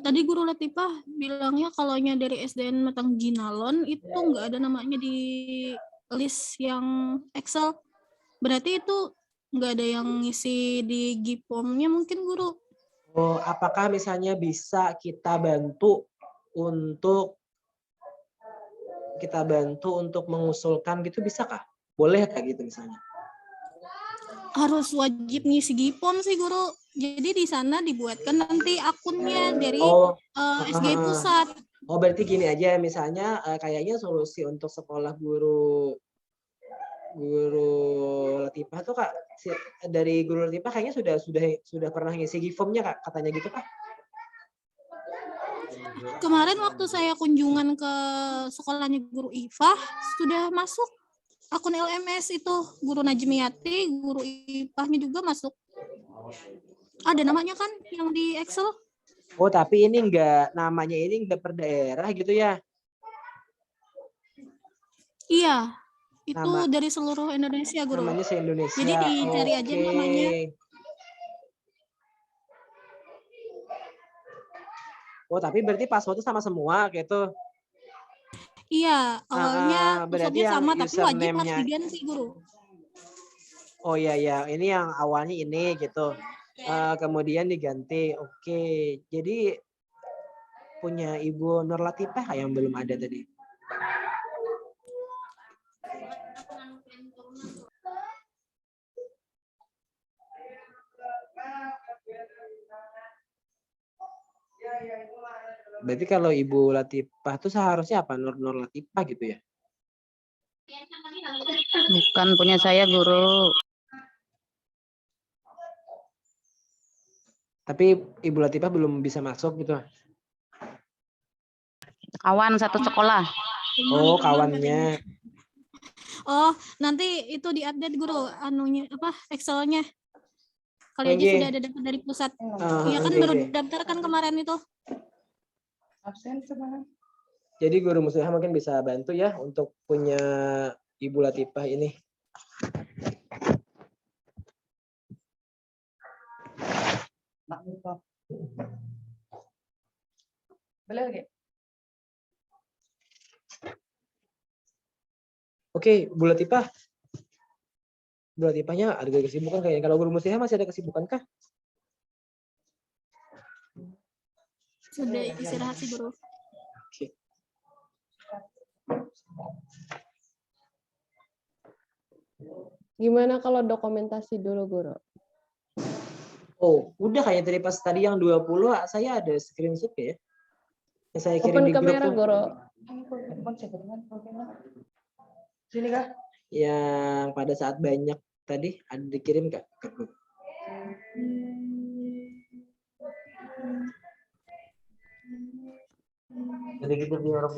Tadi Guru Latifah bilangnya kalaunya dari SDN Matang Jinalon itu nggak ada namanya di list yang Excel. Berarti itu nggak ada yang ngisi di GIPOM-nya mungkin Guru. Oh, apakah misalnya bisa kita bantu untuk mengusulkan gitu, bisa kah? Boleh kah gitu misalnya? Harus wajib ngisi GIPOM sih Guru. Jadi di sana dibuatkan nanti akunnya dari SGI Pusat. Oh, berarti gini aja misalnya kayaknya solusi untuk sekolah guru Latifah tuh Kak, dari guru Latifah kayaknya sudah pernah ngisi GIPOM-nya Kak, katanya gitu Kak. Kemarin waktu saya kunjungan ke sekolahnya Guru Ifah sudah masuk akun LMS itu, Guru Najmiati, Guru Ifahnya juga masuk. Ada namanya kan yang di Excel? Oh, tapi ini namanya ini enggak per daerah gitu ya? Iya, itu dari seluruh Indonesia Guru. Namanya se-Indonesia. Jadi dicari aja namanya. Oh, tapi berarti password-nya sama semua gitu? Iya, awalnya berarti password-nya sama tapi wajib harus username-nya diganti Guru. Oh iya, ini yang awalnya ini gitu. Kemudian diganti. Oke, jadi punya Ibu Nur Latifah yang belum ada tadi. Berarti kalau Ibu Latifah itu seharusnya apa? Nur Latifah gitu ya? Bukan punya saya Guru. Tapi Ibu Latifah belum bisa masuk gitu? Kawan satu sekolah. Oh, kawannya. Oh, nanti itu diupdate Guru anunya apa Excel-nya. Kali aja sudah ada dapat dari pusat. Iya kan baru daftar kan kemarin itu. Absen sebenarnya. Jadi guru musliha mungkin bisa bantu ya untuk punya Ibu Latifah ini. Boleh lagi? Oke, Bu Latifah. Bu Latifahnya ada kesibukan kayaknya. Kalau guru musliha masih ada kesibukan kah? Sudah istirahat sih Guru. Oke. Gimana kalau dokumentasi dulu Guru? Oh, udah kayak dari pas tadi yang 20 saya ada screenshot ya. Yang saya kirim Open di grup kamera tuh. Guru. Sini kah? Yang pada saat banyak tadi ada dikirim nggak ke grup? Jadi kita di orang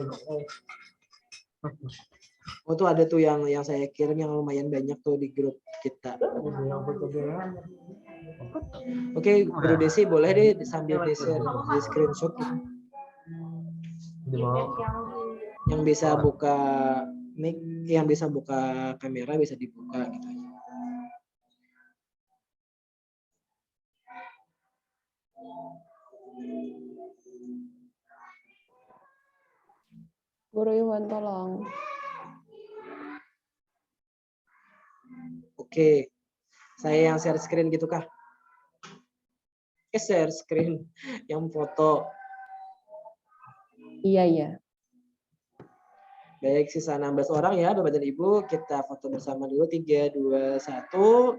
Oh tuh ada tuh yang saya kirim yang lumayan banyak tuh di grup kita. Oke, Guru Desi boleh deh sambil di share di screenshot gitu. Yang bisa buka mic, yang bisa buka kamera bisa dibuka gitu aja. Guru Iwan tolong. Oke, saya yang share screen gitu kah? Share screen yang foto. Iya. Baik, sisa 16 orang ya Bapak dan Ibu. Kita foto bersama dulu. 3, 2, 1.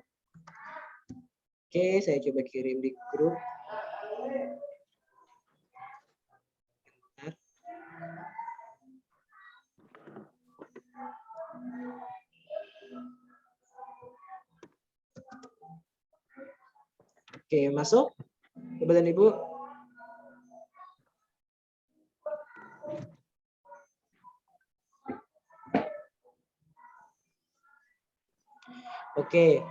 Oke, saya coba kirim di grup. Oke, masuk Bapak dan Ibu. Oke,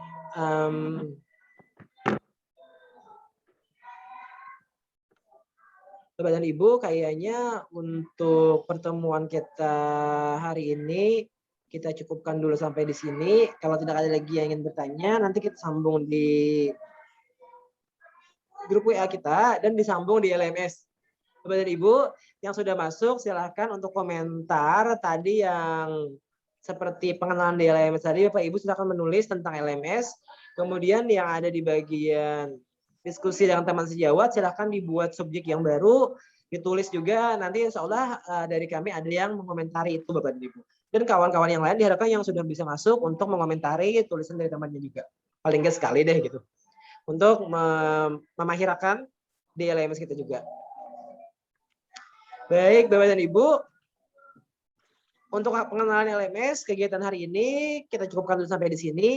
Bapak dan Ibu, kayaknya untuk pertemuan kita hari ini kita cukupkan dulu sampai di sini. Kalau tidak ada lagi yang ingin bertanya, nanti kita sambung di grup WA kita dan disambung di LMS. Bapak dan Ibu yang sudah masuk, silahkan untuk komentar tadi yang seperti pengenalan di LMS tadi, Bapak Ibu silahkan menulis tentang LMS. Kemudian yang ada di bagian diskusi dengan teman sejawat, silahkan dibuat subjek yang baru, ditulis juga. Nanti insya Allah dari kami ada yang mengomentari itu Bapak dan Ibu. Dan kawan-kawan yang lain diharapkan yang sudah bisa masuk untuk mengomentari tulisan dari temannya juga. Paling nggak sekali deh gitu. Untuk memahirakan di LMS kita juga. Baik, Bapak dan Ibu. Untuk pengenalan LMS, kegiatan hari ini kita cukupkan dulu sampai di sini.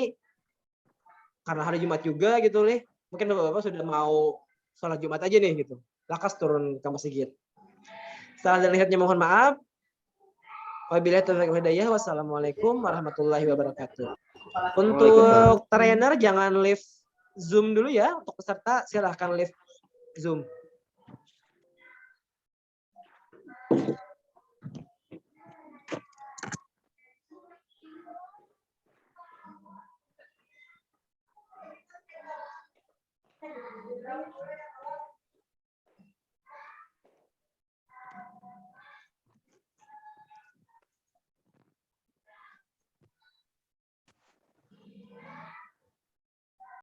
Karena hari Jumat juga gitu, Lih. Mungkin Bapak-Bapak sudah mau sholat Jumat aja nih gitu. Lakas turun ke masjid. Salah dan lihatnya mohon maaf. Wabillahi taufiq wal hidayah. Wassalamualaikum warahmatullahi wabarakatuh. Untuk trainer jangan live Zoom dulu ya. Untuk peserta silahkan live Zoom.